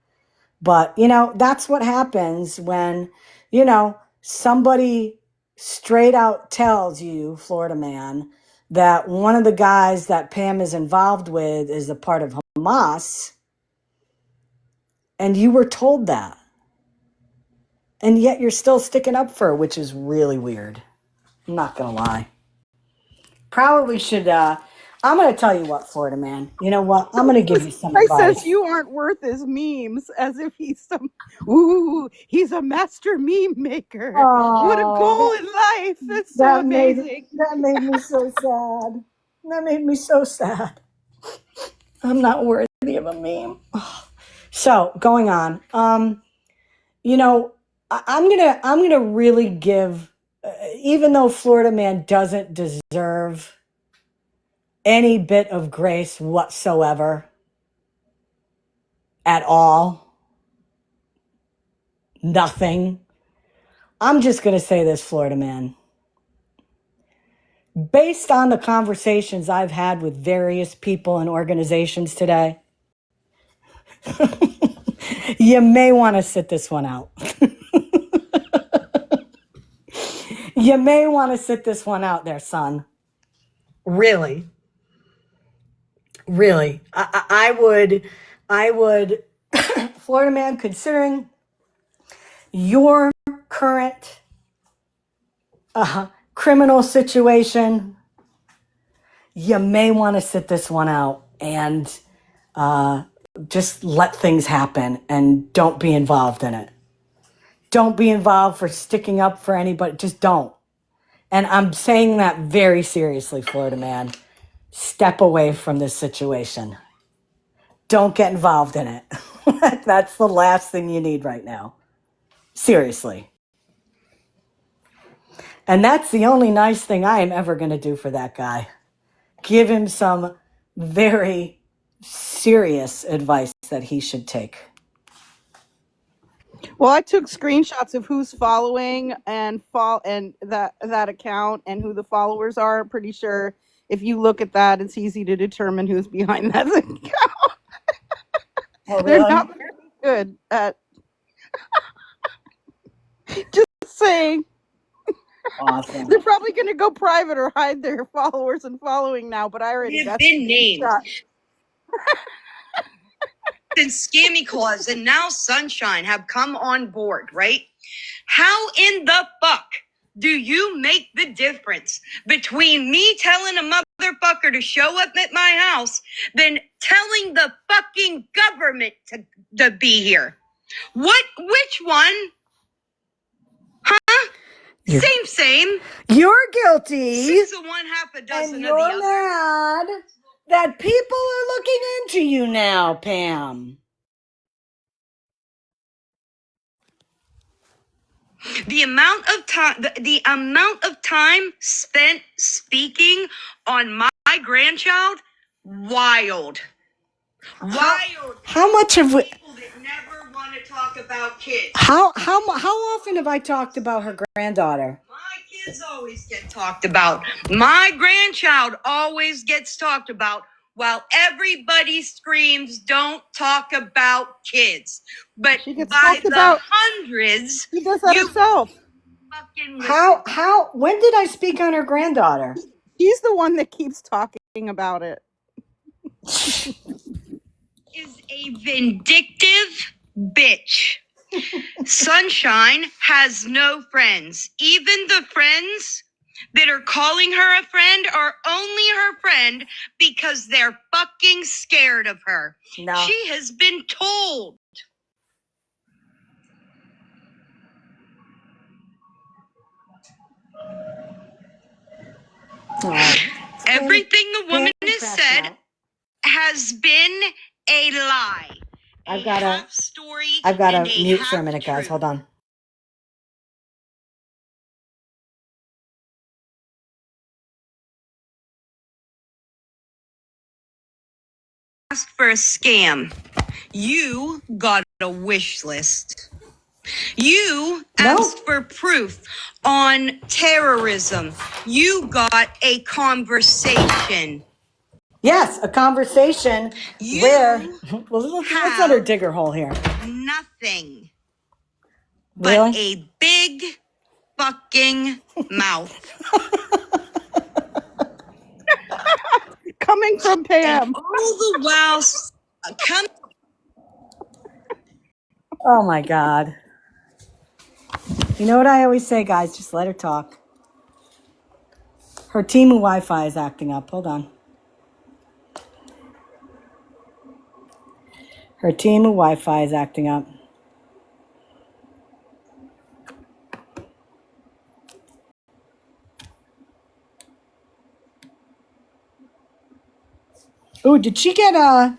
But, you know, that's what happens when, you know, somebody straight out tells you, Florida Man, that one of the guys that Pam is involved with is a part of Hamas, and you were told that. And yet you're still sticking up for her, which is really weird. I'm not going to lie. Probably should, I'm going to tell you what, Florida Man. You know what? I'm going to give you some Guy says advice. you aren't worth his memes, as if he's some. Ooh, he's a master meme maker. What a Oh, goal in life! That's so that made amazing. that made me so sad. That made me so sad. I'm not worthy of a meme. So going on, you know, I'm gonna really give, even though Florida Man doesn't deserve any bit of grace whatsoever at all, Nothing. I'm just going to say this, Florida man. Based on the conversations I've had with various people and organizations today, you may want to sit this one out. You may want to sit this one out there, son. Really. Really. I would, Florida man, considering your current criminal situation, you may want to sit this one out and just let things happen and don't be involved in it. Don't be involved for sticking up for anybody. Just don't. And I'm saying that very seriously, Florida man. Step away from this situation. Don't get involved in it. That's the last thing you need right now. Seriously. And that's the only nice thing I am ever going to do for that guy. Give him some very serious advice that he should take. Well, I took screenshots of who's following and that account and who the followers are. I'm pretty sure if you look at that, it's easy to determine who's behind that account. Oh, They're really? not very good at just saying. Awesome. They're probably going to go private or hide their followers and following now, but I already got been named. shot. And Scammyclaus and now Sunshine have come on board, right? How in the fuck do you make the difference between me telling a motherfucker to show up at my house than telling the fucking government to be here? Which one? Huh? Same. You're guilty. 6 of one, half a dozen And of the you're other. mad that people are looking into you now, Pam. The amount of time spent speaking on my grandchild, wild. How much have we? People that never want to talk about kids. How often have I talked about her granddaughter? My kids always get talked about. My grandchild always gets talked about, while everybody screams, "Don't talk about kids." But She gets by talked the about. hundreds, She does that you herself. fucking How? When did I speak on her granddaughter? She's the one that keeps talking about it. is a vindictive bitch. Sunshine has no friends. Even the friends that are calling her a friend are only her friend because they're fucking scared of her. No. She has been told. Everything the woman has said has been a lie. I've got to mute for a minute, guys. Hold on. Asked for a scam. You got a wish list. You asked for proof on terrorism. You got a conversation. Yes, a conversation where. Well, let's let her dig her hole here. Nothing. Really? But a big fucking mouth. Coming from Pam. All the while Oh my God. You know what I always say, guys? Just let her talk. Her team of Wi-Fi is acting up. Hold on. Her team of Wi-Fi is acting up. Oh, did she get a...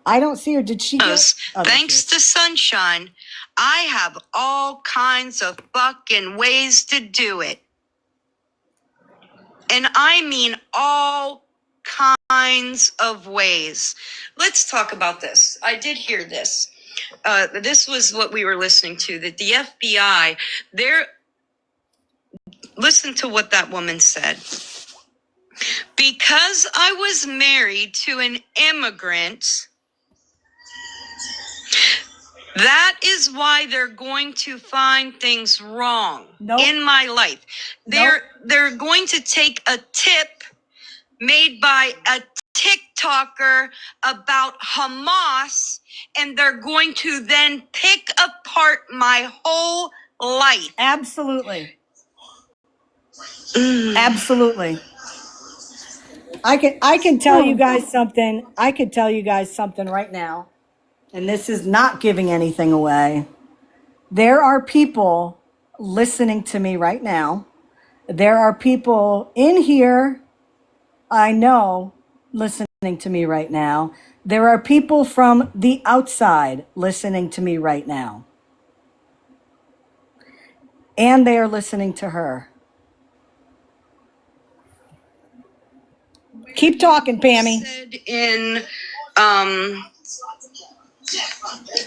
I don't see her. Did she get... Oh, thanks to Sunshine, I have all kinds of fucking ways to do it. And I mean all kinds of ways. Let's talk about this. I did hear this. this was what we were listening to, that the FBI, listen to what that woman said. Because I was married to an immigrant, that is why they're going to find things wrong in my life. They're going to take a tip made by a TikToker about Hamas, and they're going to then pick apart my whole life. Absolutely. Absolutely. I can tell you guys something. I could tell you guys something right now. And this is not giving anything away. There are people listening to me right now. There are people in here, I know, listening to me right now. There are people from the outside listening to me right now. And they are listening to her. Keep talking, Pammy. Said in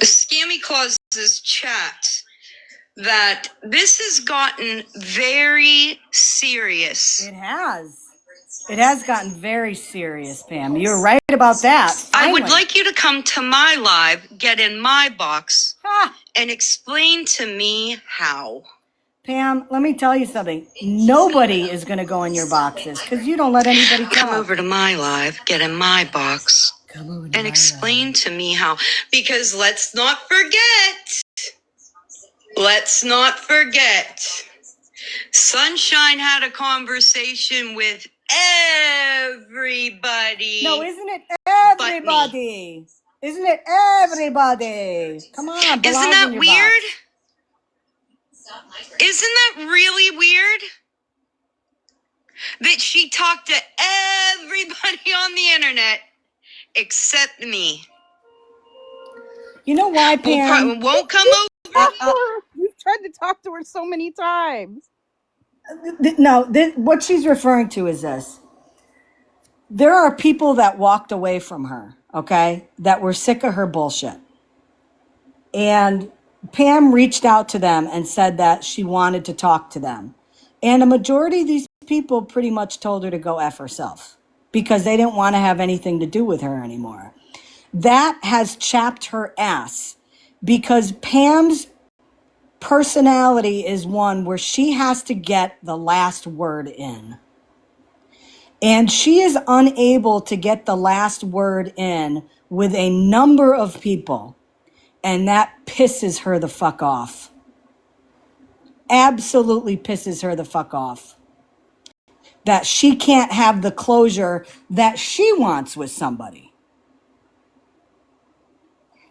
Scammyclaus' chat that this has gotten very serious. It has. It has gotten very serious, Pam. You're right about that. Finally. I would like you to come to my live, get in my box, and explain to me how. Pam, let me tell you something. Nobody is going to go in your boxes because you don't let anybody talk. Come over to my live, get in my box, and explain to me how. Because let's not forget, Sunshine had a conversation with everybody. No, isn't it everybody? Isn't it everybody? Come on, isn't that weird? Isn't that really weird? That she talked to everybody on the internet except me. You know why, Pam? Won't come over. You've tried to talk to her so many times. No, what she's referring to is this. There are people that walked away from her, okay, that were sick of her bullshit. And Pam reached out to them and said that she wanted to talk to them. And a majority of these people pretty much told her to go F herself because they didn't want to have anything to do with her anymore. That has chapped her ass because Pam's personality is one where she has to get the last word in. And she is unable to get the last word in with a number of people. And that pisses her the fuck off. Absolutely pisses her the fuck off. That she can't have the closure that she wants with somebody.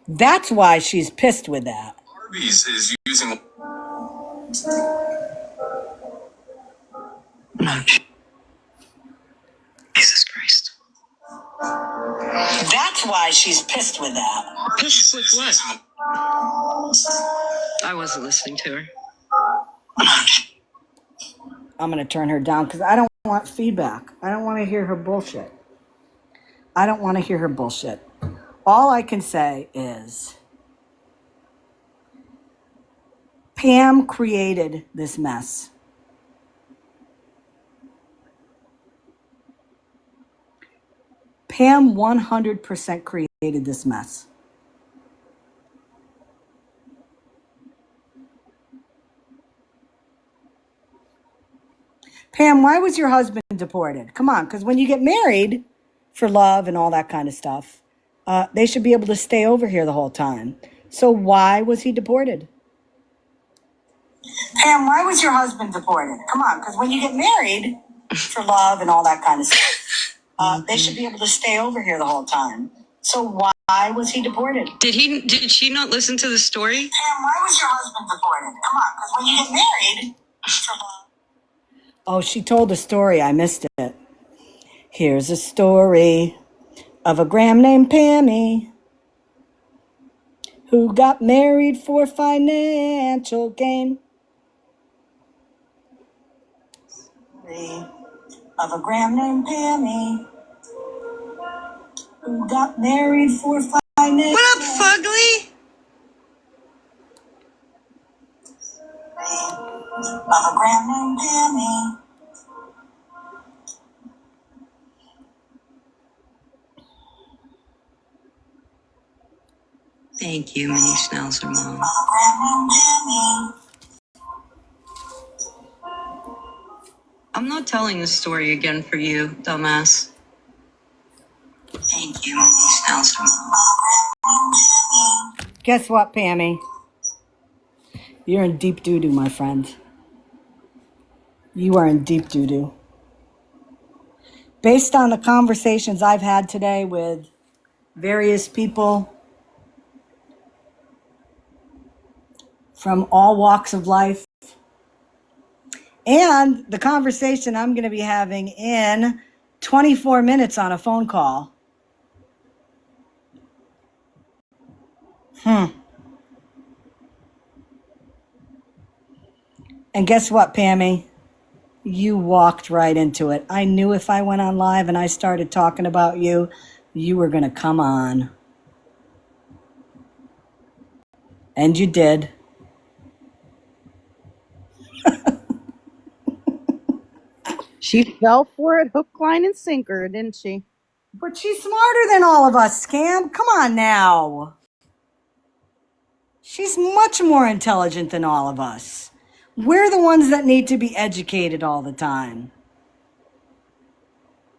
That's why she's pissed with that. Arby's is using... No. Jesus Christ. That's why she's pissed with that. Pissed with what? I wasn't listening to her. I'm going to turn her down because I don't want feedback. I don't want to hear her bullshit. I don't want to hear her bullshit. All I can say is Pam created this mess. Pam 100% created this mess. Pam, why was your husband deported? Come on, because when you get married for love and all that kind of stuff, they should be able to stay over here the whole time. So why was he deported? Pam, why was your husband deported? Come on, because when you get married for love and all that kind of stuff, they should be able to stay over here the whole time. So why was he deported? Did she not listen to the story? Pam, why was your husband deported? Come on, because when you get married for love. Oh, she told a story. I missed it. Here's a story of a gram named Pammy who got married for financial gain. Of a gram named Pammy who got married for financial. What up, Fugly? Thank you, Mini Schnauzer Mom. I'm not telling the story again for you, dumbass. Thank you, Mini Schnauzer Mom. Guess what, Pammy? You're in deep doo-doo, my friend. You are in deep doo-doo. Based on the conversations I've had today with various people from all walks of life, and the conversation I'm going to be having in 24 minutes on a phone call. And guess what, Pammy? You walked right into it. I knew if I went on live and I started talking about you, you were going to come on. And you did. She fell for it hook, line, and sinker, didn't she? But she's smarter than all of us, Scam. Come on now. She's much more intelligent than all of us. We're the ones that need to be educated all the time.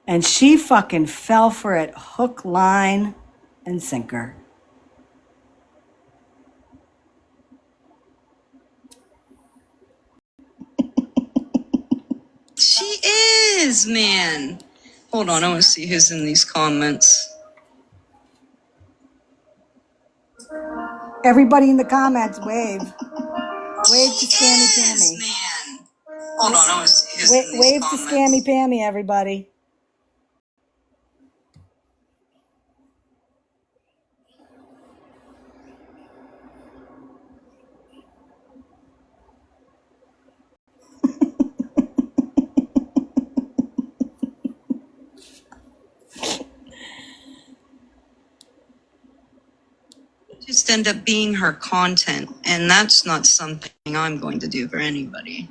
And she fucking fell for it hook, line, and sinker. She is, man. Hold on, I want to see who's in these comments. Everybody in the comments, wave. Wave to Scammy Pammy. Man. Hold on, I want to see who's in these Wave to comments. Scammy Pammy, everybody. Just end up being her content, and that's not something I'm going to do for anybody.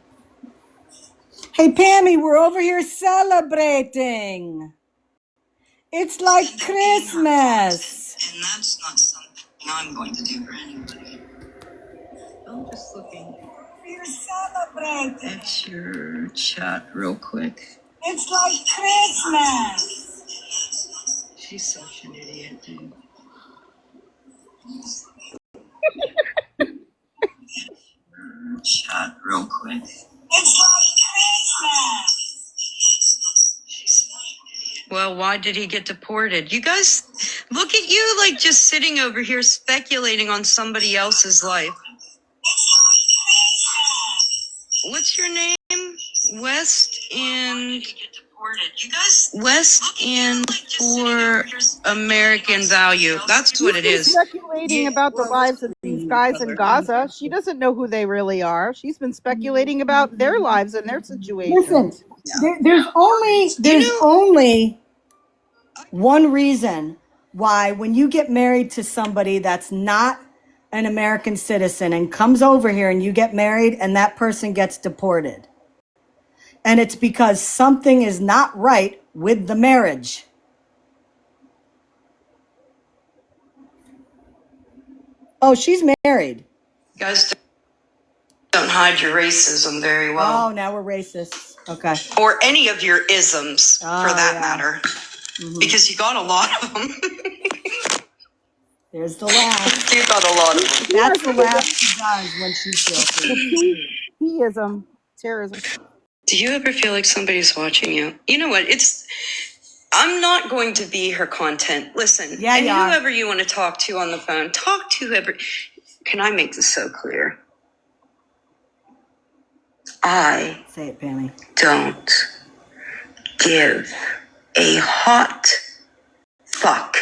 Hey, Pammy, we're over here celebrating. It's like Christmas. And that's not something I'm going to do for anybody. I'm just looking We're celebrating. at your chat real quick. It's like Christmas. She's such an idiot, dude. Chat real quick. It's like Christmas. Well, why did he get deported? You guys, look at you like just sitting over here speculating on somebody else's life. What's your name? West End. West End for American Value. That's what it She's is. speculating about the lives of these guys in Gaza. She doesn't know who they really are. She's been speculating about their lives and their situations. Listen, there's only one reason why when you get married to somebody that's not an American citizen and comes over here and you get married and that person gets deported. And it's because something is not right with the marriage. Oh, she's married. You guys don't hide your racism very well. Oh, now we're racist. Okay. Or any of your isms, for that matter. Mm-hmm. Because you got a lot of them. There's the laugh. You got a lot of them. That's the laugh she does when she's guilty. Theism, terrorism. Do you ever feel like somebody's watching you? You know what? I'm not going to be her content. Listen, Yeah, and you are. whoever you want to talk to on the phone, talk to whoever. Can I make this so clear? I Say it, Pammy. don't give a hot fuck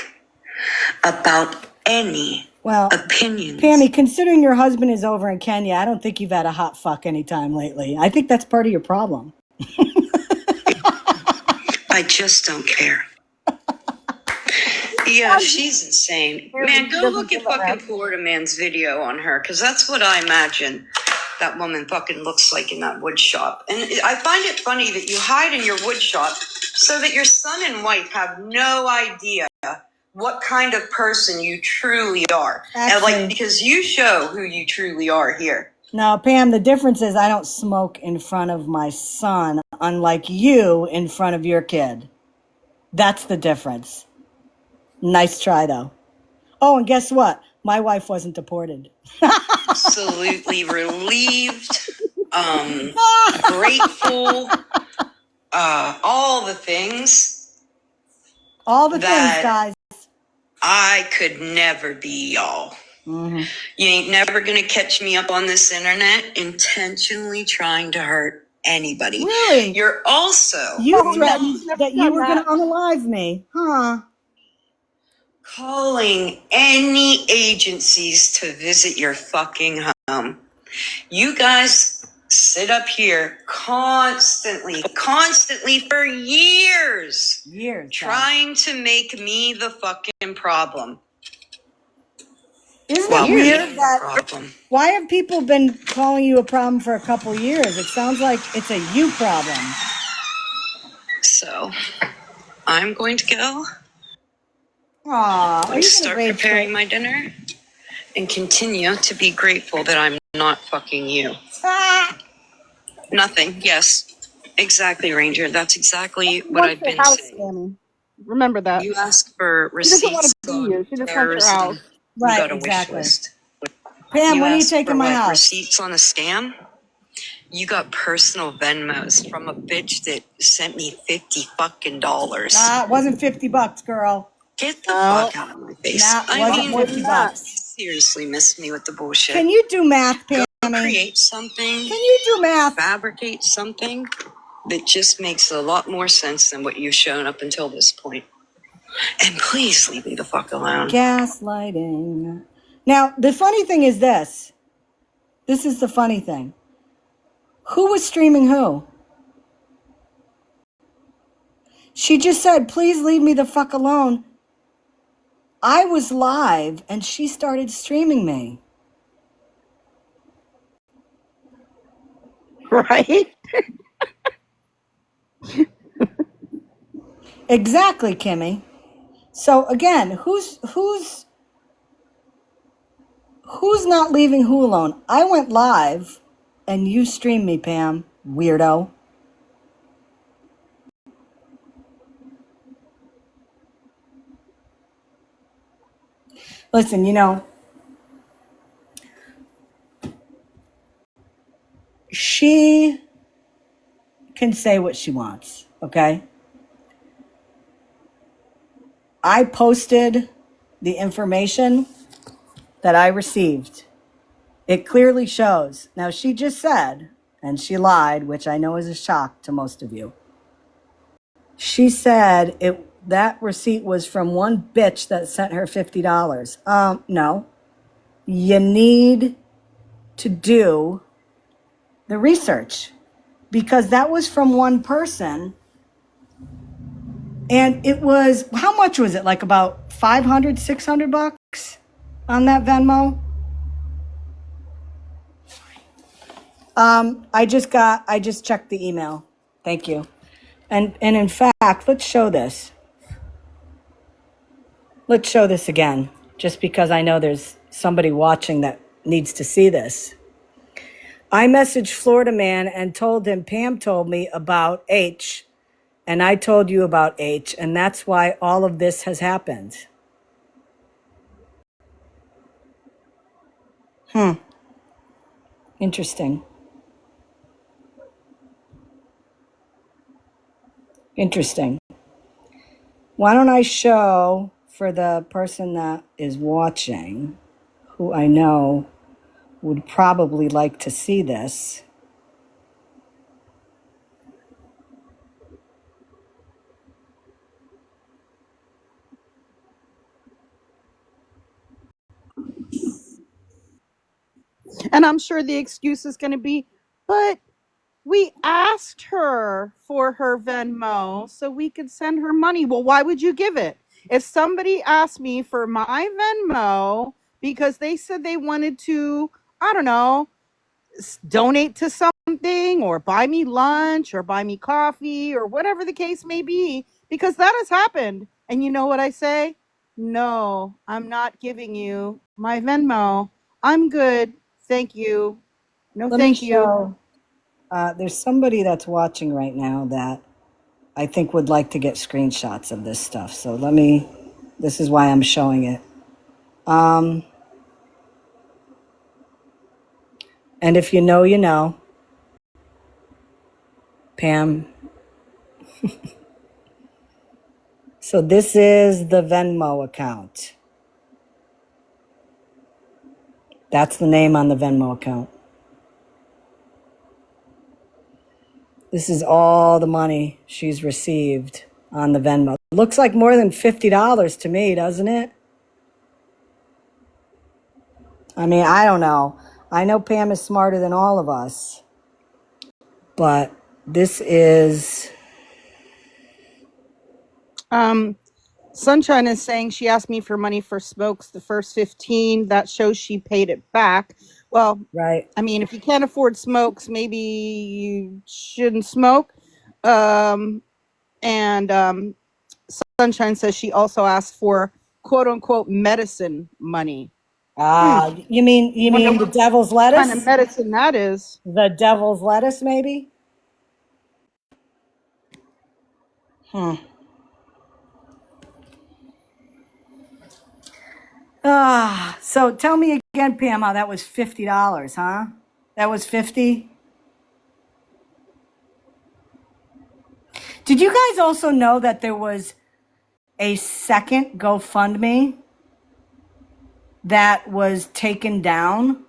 about any opinions. Pammy, considering your husband is over in Kenya, I don't think you've had a hot fuck anytime lately. I think that's part of your problem. I just don't care. Yeah, she's insane. Man, go look at fucking Florida Man's video on her, because that's what I imagine that woman fucking looks like in that wood shop. And I find it funny that you hide in your wood shop so that your son and wife have no idea what kind of person you truly are. Actually, and because you show who you truly are here. Now, Pam, the difference is I don't smoke in front of my son, unlike you in front of your kid. That's the difference. Nice try, though. Oh, and guess what? My wife wasn't deported. Absolutely relieved, grateful, all the things. All the things, guys. I could never be y'all. Mm-hmm. You ain't never gonna catch me up on this internet intentionally trying to hurt anybody. Really? You're also... You threatened that you were gonna unalive me, huh? Calling any agencies to visit your fucking home. You guys sit up here constantly for years, trying to make me the fucking problem. Isn't it weird that why have people been calling you a problem for a couple years? It sounds like it's a you problem. So, I'm going to go. Aw, are you start preparing my dinner and continue to be grateful that I'm not fucking you. Nothing. Yes. Exactly, Ranger. That's exactly what I've been saying. Scamming. Remember that. You ask for receipts. She doesn't want to be you. She just wants your house. Right, you got a exactly. wish list. Pam, when are you taking my house? Receipts on a scam? You got personal Venmos from a bitch that sent me $50 fucking. It wasn't $50, girl. Get the fuck out of my face. It wasn't $50. Seriously miss me with the bullshit. Can you do math, Pam? Go create something. Can you do math? Fabricate something that just makes a lot more sense than what you've shown up until this point. And please leave me the fuck alone. Gaslighting. Now, the funny thing is this. This is the funny thing. Who was streaming who? She just said, please leave me the fuck alone. I was live and she started streaming me. Right? Exactly, Kimmy. So again, who's not leaving who alone? I went live and you streamed me, Pam, weirdo. Listen, she can say what she wants, okay? I posted the information that I received. It clearly shows. Now, she just said, and she lied, which I know is a shock to most of you. She said that receipt was from one bitch that sent her $50. No. You need to do the research because that was from one person. And it was, how much was it? Like about $500, $600 on that Venmo? I just checked the email. Thank you. And in fact, let's show this. Let's show this again, just because I know there's somebody watching that needs to see this. I messaged Florida Man and told him Pam told me about H, and I told you about H, and that's why all of this has happened. Interesting. Interesting. Why don't I show for the person that is watching, who I know would probably like to see this. And I'm sure the excuse is going to be, but we asked her for her Venmo so we could send her money. Well, why would you give it? If somebody asked me for my Venmo because they said they wanted to, I don't know, donate to something or buy me lunch or buy me coffee or whatever the case may be, because that has happened. And you know what I say? No, I'm not giving you my Venmo. I'm good. Thank you. No, Let me thank you. show. There's somebody that's watching right now that I think would like to get screenshots of this stuff. So this is why I'm showing it. And if you know, you know. Pam. So this is the Venmo account. That's the name on the Venmo account. This is all the money she's received on the Venmo. Looks like more than $50 to me, doesn't it? I mean, I don't know. I know Pam is smarter than all of us. But this is... Sunshine is saying she asked me for money for smokes the first 15. That shows she paid it back. Well, Right. I mean, if you can't afford smokes, maybe you shouldn't smoke. And Sunshine says she also asked for quote unquote medicine money. You mean the devil's What kind of lettuce? medicine that is? The devil's lettuce, maybe? So tell me again, Pam, how that was $50, huh? That was 50? Did you guys also know that there was a second GoFundMe that was taken down?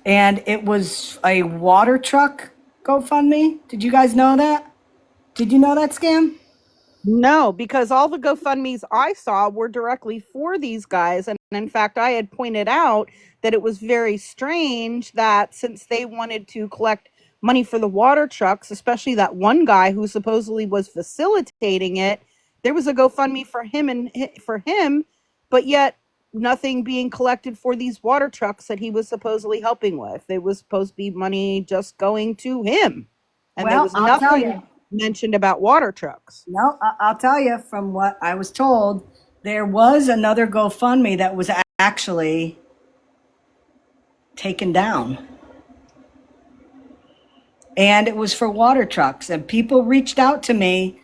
And it was a water truck GoFundMe? Did you guys know that? Did you know that, Scam? No, because all the GoFundMes I saw were directly for these guys. And in fact, I had pointed out that it was very strange that since they wanted to collect money for the water trucks, especially that one guy who supposedly was facilitating it, there was a GoFundMe for him, but yet nothing being collected for these water trucks that he was supposedly helping with. It was supposed to be money just going to him. And there Well, was I'll tell nothing you. mentioned about water trucks. No, I'll tell you from what I was told, there was another GoFundMe that was actually taken down. And it was for water trucks. And people reached out to me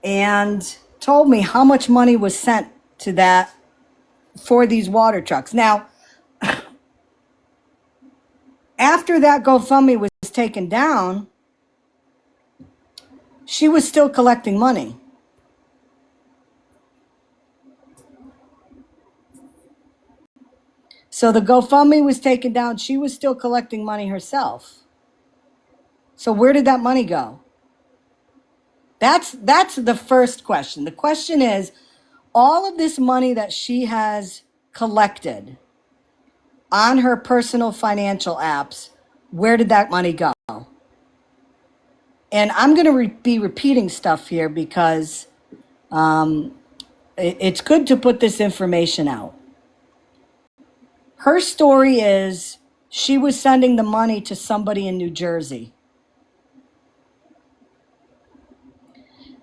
and told me how much money was sent to that for these water trucks. Now, after that GoFundMe was taken down, she was still collecting money. So the GoFundMe was taken down. She was still collecting money herself. So where did that money go? That's the first question. The question is, all of this money that she has collected on her personal financial apps, where did that money go? And I'm going to be repeating stuff here because it's good to put this information out. Her story is she was sending the money to somebody in New Jersey.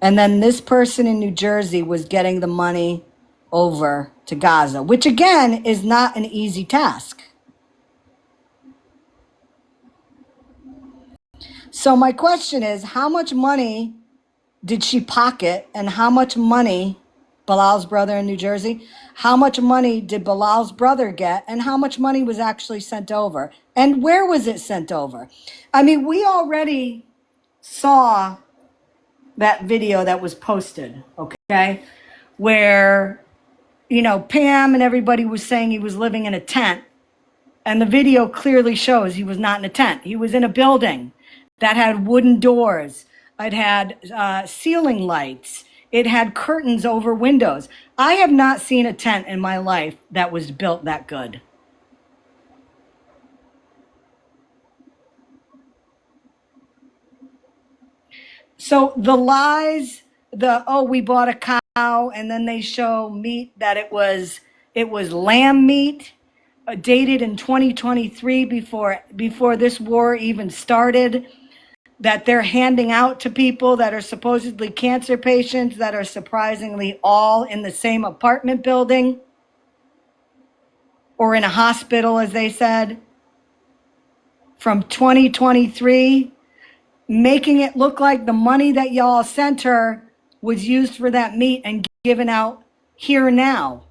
And then this person in New Jersey was getting the money over to Gaza, which again is not an easy task. So my question is, how much money did she pocket and how much money, Bilal's brother in New Jersey, how much money did Bilal's brother get and how much money was actually sent over? And where was it sent over? I mean, we already saw that video that was posted, okay? Where, Pam and everybody was saying he was living in a tent. And the video clearly shows he was not in a tent. He was in a building that had wooden doors. It had ceiling lights. It had curtains over windows. I have not seen a tent in my life that was built that good. So the lies, we bought a cow, and then they show meat that it was lamb meat. dated in 2023 before this war even started, that they're handing out to people that are supposedly cancer patients that are surprisingly all in the same apartment building or in a hospital, as they said, from 2023, making it look like the money that y'all sent her was used for that meat and given out here now.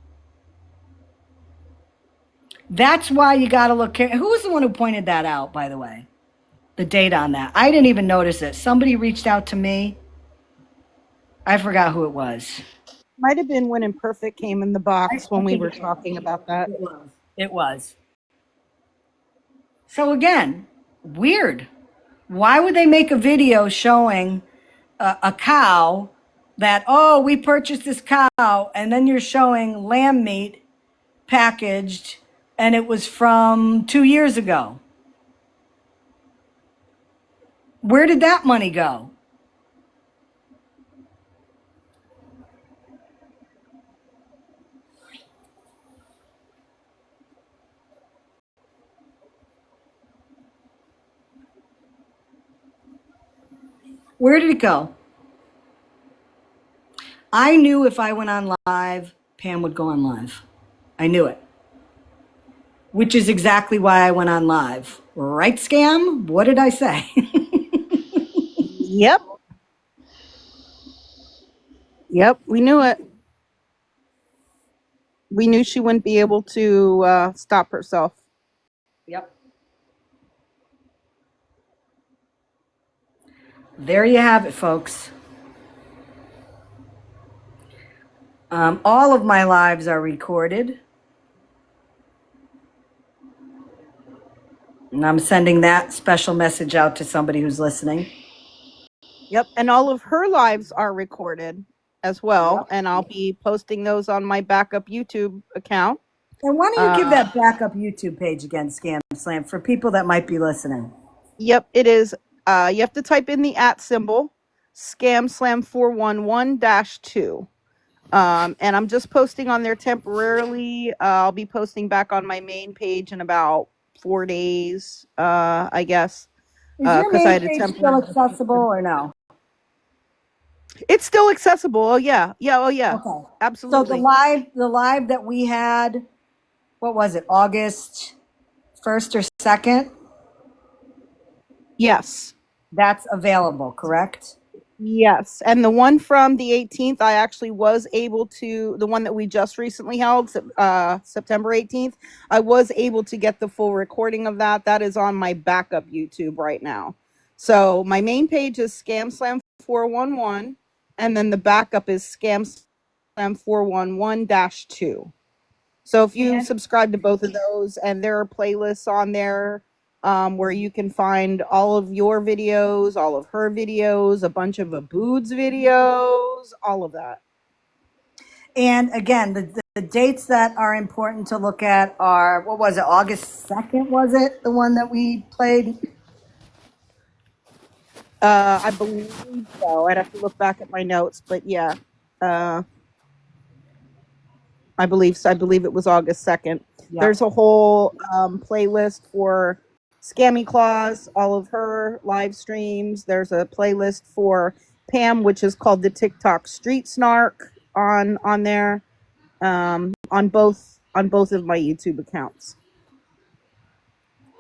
That's why you got to look. Who was the one who pointed that out, by the way? The date on that. I didn't even notice it. Somebody reached out to me. I forgot who it was. Might have been when Imperfect came in the box when we were talking about that. It was. So again, weird. Why would they make a video showing a cow that, oh, we purchased this cow, and then you're showing lamb meat packaged and it was from 2 years ago? Where did that money go? Where did it go? I knew if I went on live, Pam would go on live. I knew it. Which is exactly why I went on live. Right, Scam? What did I say? Yep. Yep, we knew it. We knew she wouldn't be able to stop herself. Yep. There you have it, folks. All of my lives are recorded. And I'm sending that special message out to somebody who's listening. Yep, and all of her lives are recorded as well, yep. And I'll be posting those on my backup YouTube account. And why don't you give that backup YouTube page again, Scam Slam, for people that might be listening? Yep, it is. You have to type in the @ symbol, ScamSlam411-2. And I'm just posting on there temporarily. I'll be posting back on my main page in about 4 days, I guess. Is your main page still accessible or no? It's still accessible. Oh yeah. Yeah. Oh yeah. Okay. Absolutely. So the live that we had, what was it? August 1st or 2nd? Yes. That's available, correct? Yes. And the one from the 18th, I actually was able to, the one that we just recently held, September 18th, I was able to get the full recording of that. That is on my backup YouTube right now. So my main page is ScamSlam411, and then the backup is ScamSlam411-2. So if you subscribe to both of those, and there are playlists on there where you can find all of your videos, all of her videos, a bunch of Abood's videos, all of that. And again, the dates that are important to look at are, what was it, August 2nd, was it, the one that we played? I believe so. I'd have to look back at my notes, but yeah. I believe so. I believe it was August 2nd. Yep. There's a whole playlist for Scammyclaus, all of her live streams. There's a playlist for Pam, which is called the TikTok Street Snark on there, on both of my YouTube accounts.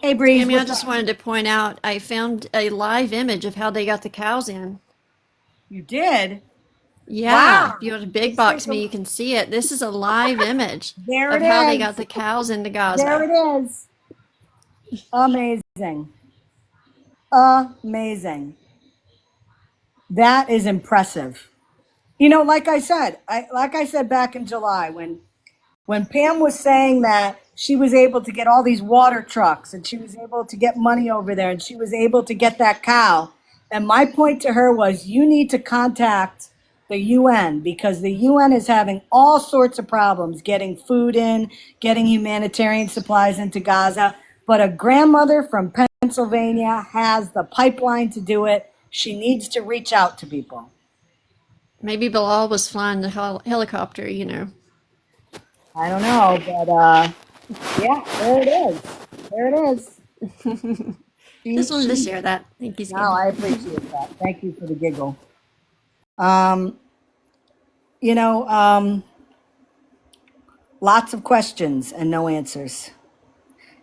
Hey, Bree. I just wanted to point out, I found a live image of how they got the cows in. You did? Yeah. Wow. If you go to Big Box Me, you can see it. This is a live image of how they got the cows into Gaza. There it is. Amazing. Amazing. That is impressive. You know, like I said back in July, when Pam was saying that she was able to get all these water trucks and she was able to get money over there and she was able to get that cow. And my point to her was, you need to contact the UN, because the UN is having all sorts of problems getting food in, getting humanitarian supplies into Gaza. But a grandmother from Pennsylvania has the pipeline to do it. She needs to reach out to people. Maybe Bilal was flying the helicopter, you know. I don't know, but Yeah, there it is. There it is. Just wanted to share that. Thank you, No, Scammy. I appreciate that. Thank you for the giggle. Um, you know, lots of questions and no answers.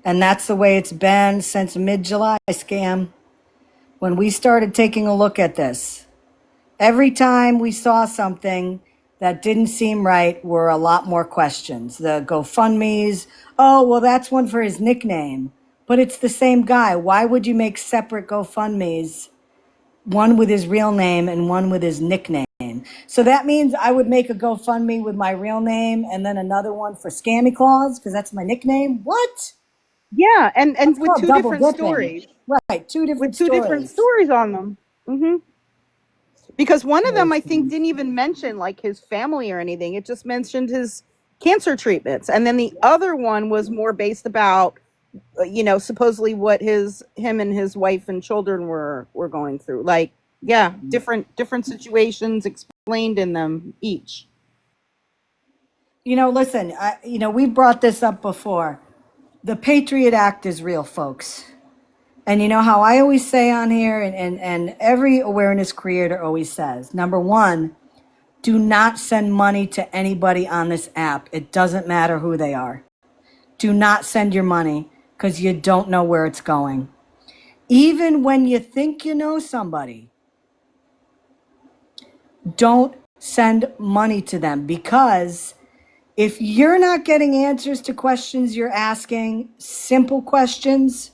And that's the way it's been since mid-July, Scam. When we started taking a look at this, every time we saw something that didn't seem right were a lot more questions. The GoFundMe's, oh, well, that's one for his nickname, but it's the same guy. Why would you make separate GoFundMe's, one with his real name and one with his nickname? So that means I would make a GoFundMe with my real name and then another one for Scammyclaus because that's my nickname. What? Yeah, and That's with called two double different dipping. stories. Right, two With different two different stories. stories on them. Because one of them, I think, Interesting. didn't even mention like his family or anything. It just mentioned his cancer treatments, and then the other one was more based about, supposedly what him and his wife and children were going through. Like, yeah, different situations explained in them each. Listen, we brought this up before. The Patriot Act is real, folks. And you know how I always say on here, and every awareness creator always says, number one, do not send money to anybody on this app. It doesn't matter who they are. Do not send your money because you don't know where it's going. Even when you think you know somebody, don't send money to them because if you're not getting answers to questions you're asking, simple questions,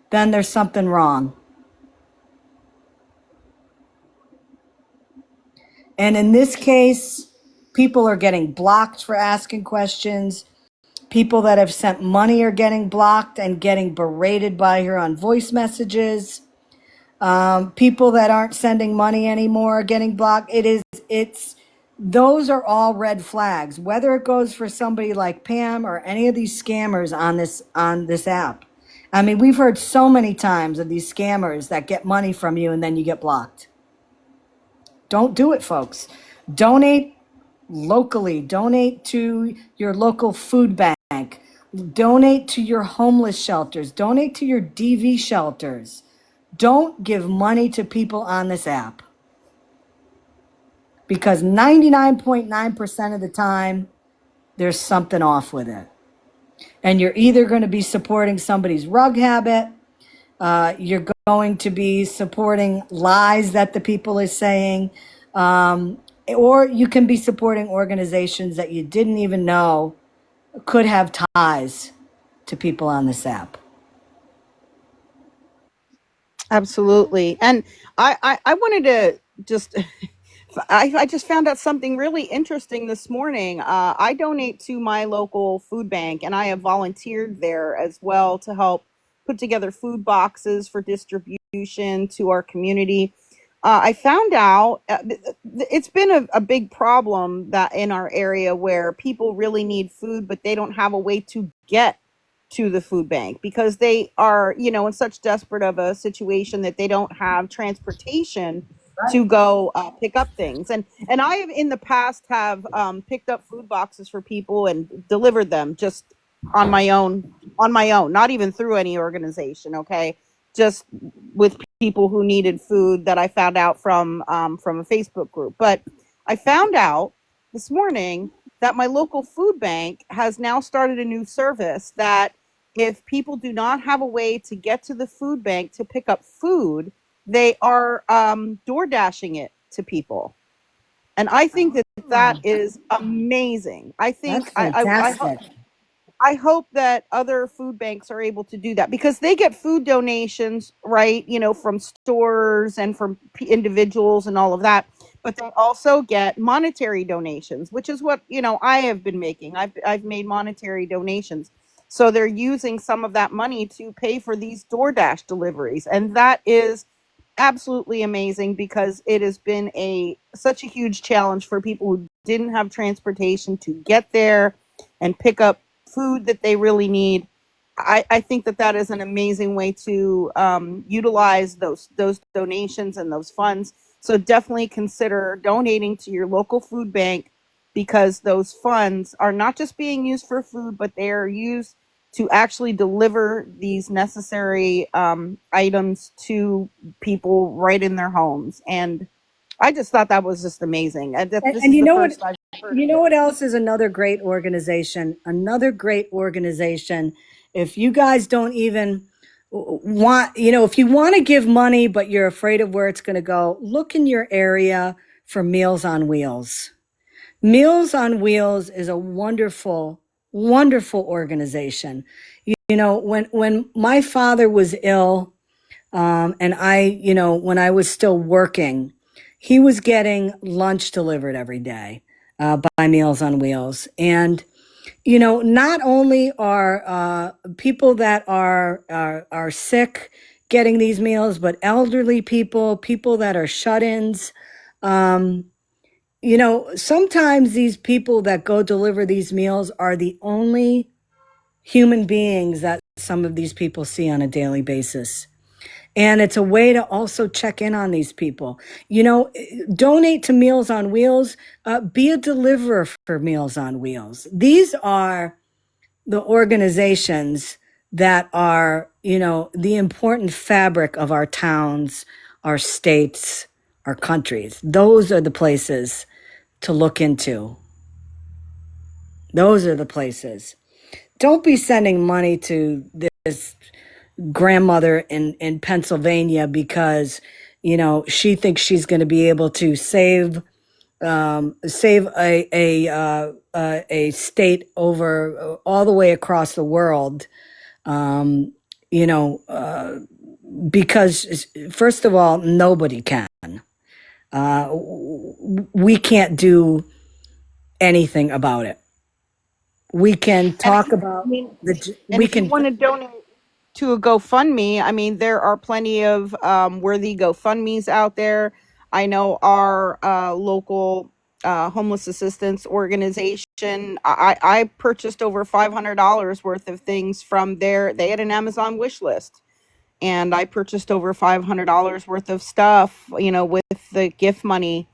then there's something wrong. And in this case, people are getting blocked for asking questions. People that have sent money are getting blocked and getting berated by her on voice messages. People that aren't sending money anymore are getting blocked. Those are all red flags, whether it goes for somebody like Pam or any of these scammers on this app. I mean, we've heard so many times of these scammers that get money from you and then you get blocked. Don't do it, folks. Donate locally. Donate to your local food bank. Donate to your homeless shelters. Donate to your DV shelters. Don't give money to people on this app. Because 99.9% of the time, there's something off with it. And you're either going to be supporting somebody's rug habit, you're going to be supporting lies that the people are saying, or you can be supporting organizations that you didn't even know could have ties to people on this app. Absolutely. And I wanted to just I just found out something really interesting this morning. I donate to my local food bank, and I have volunteered there as well to help put together food boxes for distribution to our community. I found out it's been a big problem that in our area where people really need food, but they don't have a way to get to the food bank because they are, in such desperate of a situation that they don't have transportation to go pick up things. And I have in the past have picked up food boxes for people and delivered them just on my own, not even through any organization. Okay, just with people who needed food that I found out from a Facebook group. But I found out this morning that my local food bank has now started a new service that if people do not have a way to get to the food bank to pick up food, they are door dashing it to people. And I think that that is amazing. I That's think fantastic. I hope that other food banks are able to do that because they get food donations, right? From stores and from individuals and all of that. But they also get monetary donations, which is what, I have been making. I've made monetary donations. So they're using some of that money to pay for these DoorDash deliveries. And that is absolutely amazing because it has been such a huge challenge for people who didn't have transportation to get there and pick up food that they really need. I think that that is an amazing way to utilize those donations and those funds. So definitely consider donating to your local food bank because those funds are not just being used for food, but they are used to actually deliver these necessary items to people right in their homes. And I just thought that was just amazing. This And is you the know what? first I've heard You of know it. what else is another great organization? Another great organization. If you guys don't even want, if you want to give money, but you're afraid of where it's going to go, look in your area for Meals on Wheels. Meals on Wheels is a wonderful, wonderful organization. When my father was ill, and when I was still working, he was getting lunch delivered every day by Meals on Wheels. And, not only are people that are sick getting these meals, but elderly people, people that are shut-ins. Sometimes these people that go deliver these meals are the only human beings that some of these people see on a daily basis. And it's a way to also check in on these people. Donate to Meals on Wheels. Be a deliverer for Meals on Wheels. These are the organizations that are, the important fabric of our towns, our states, our countries. Those are the places to look into. Those are the places. Don't be sending money to this grandmother in Pennsylvania because she thinks she's going to be able to save a state over all the way across the world. Um, you know because first of all, nobody can. We can't do anything about it. We can And talk I about mean, and we if you can. want to donate to a GoFundMe, I mean, there are plenty of worthy GoFundMes out there. I know our local homeless assistance organization. I purchased over $500 worth of things from there. They had an Amazon wish list, and I purchased over $500 worth of stuff, with the gift money,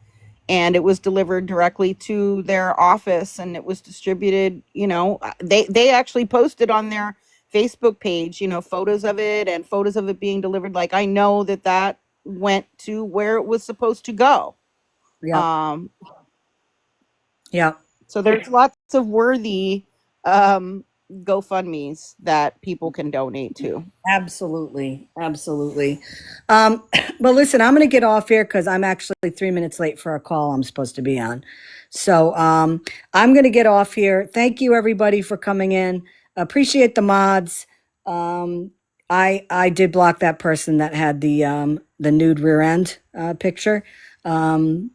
and it was delivered directly to their office, and it was distributed. They actually posted on their Facebook page, photos of it and photos of it being delivered. Like, I know that went to where it was supposed to go. Yeah, um yeah. so there's lots of worthy um GoFundMes that people can donate to. Absolutely, absolutely. Um, but listen, I'm going to get off here because I'm actually 3 minutes late for a call I'm supposed to be on. So I'm going to get off here. Thank you, everybody, for coming in. Appreciate the mods. Um, I did block that person that had the nude rear end picture. Um,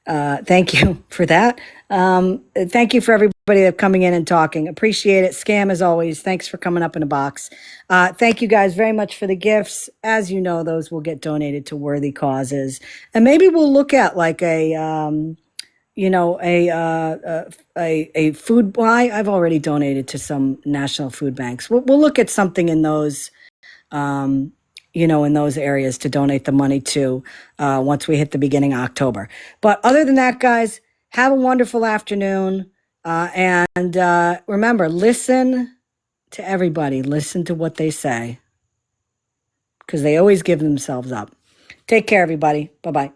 thank you for that. Thank you for everybody that coming in and talking. Appreciate it. Scam as always. Thanks for coming up in a box. Thank you guys very much for the gifts. As you know, those will get donated to worthy causes, and maybe we'll look at like a food. Well, I've already donated to some national food banks. We'll look at something in those um, in those areas to donate the money to once we hit the beginning of October. But other than that, guys, have a wonderful afternoon. And remember, listen to everybody. Listen to what they say because they always give themselves up. Take care, everybody. Bye-bye.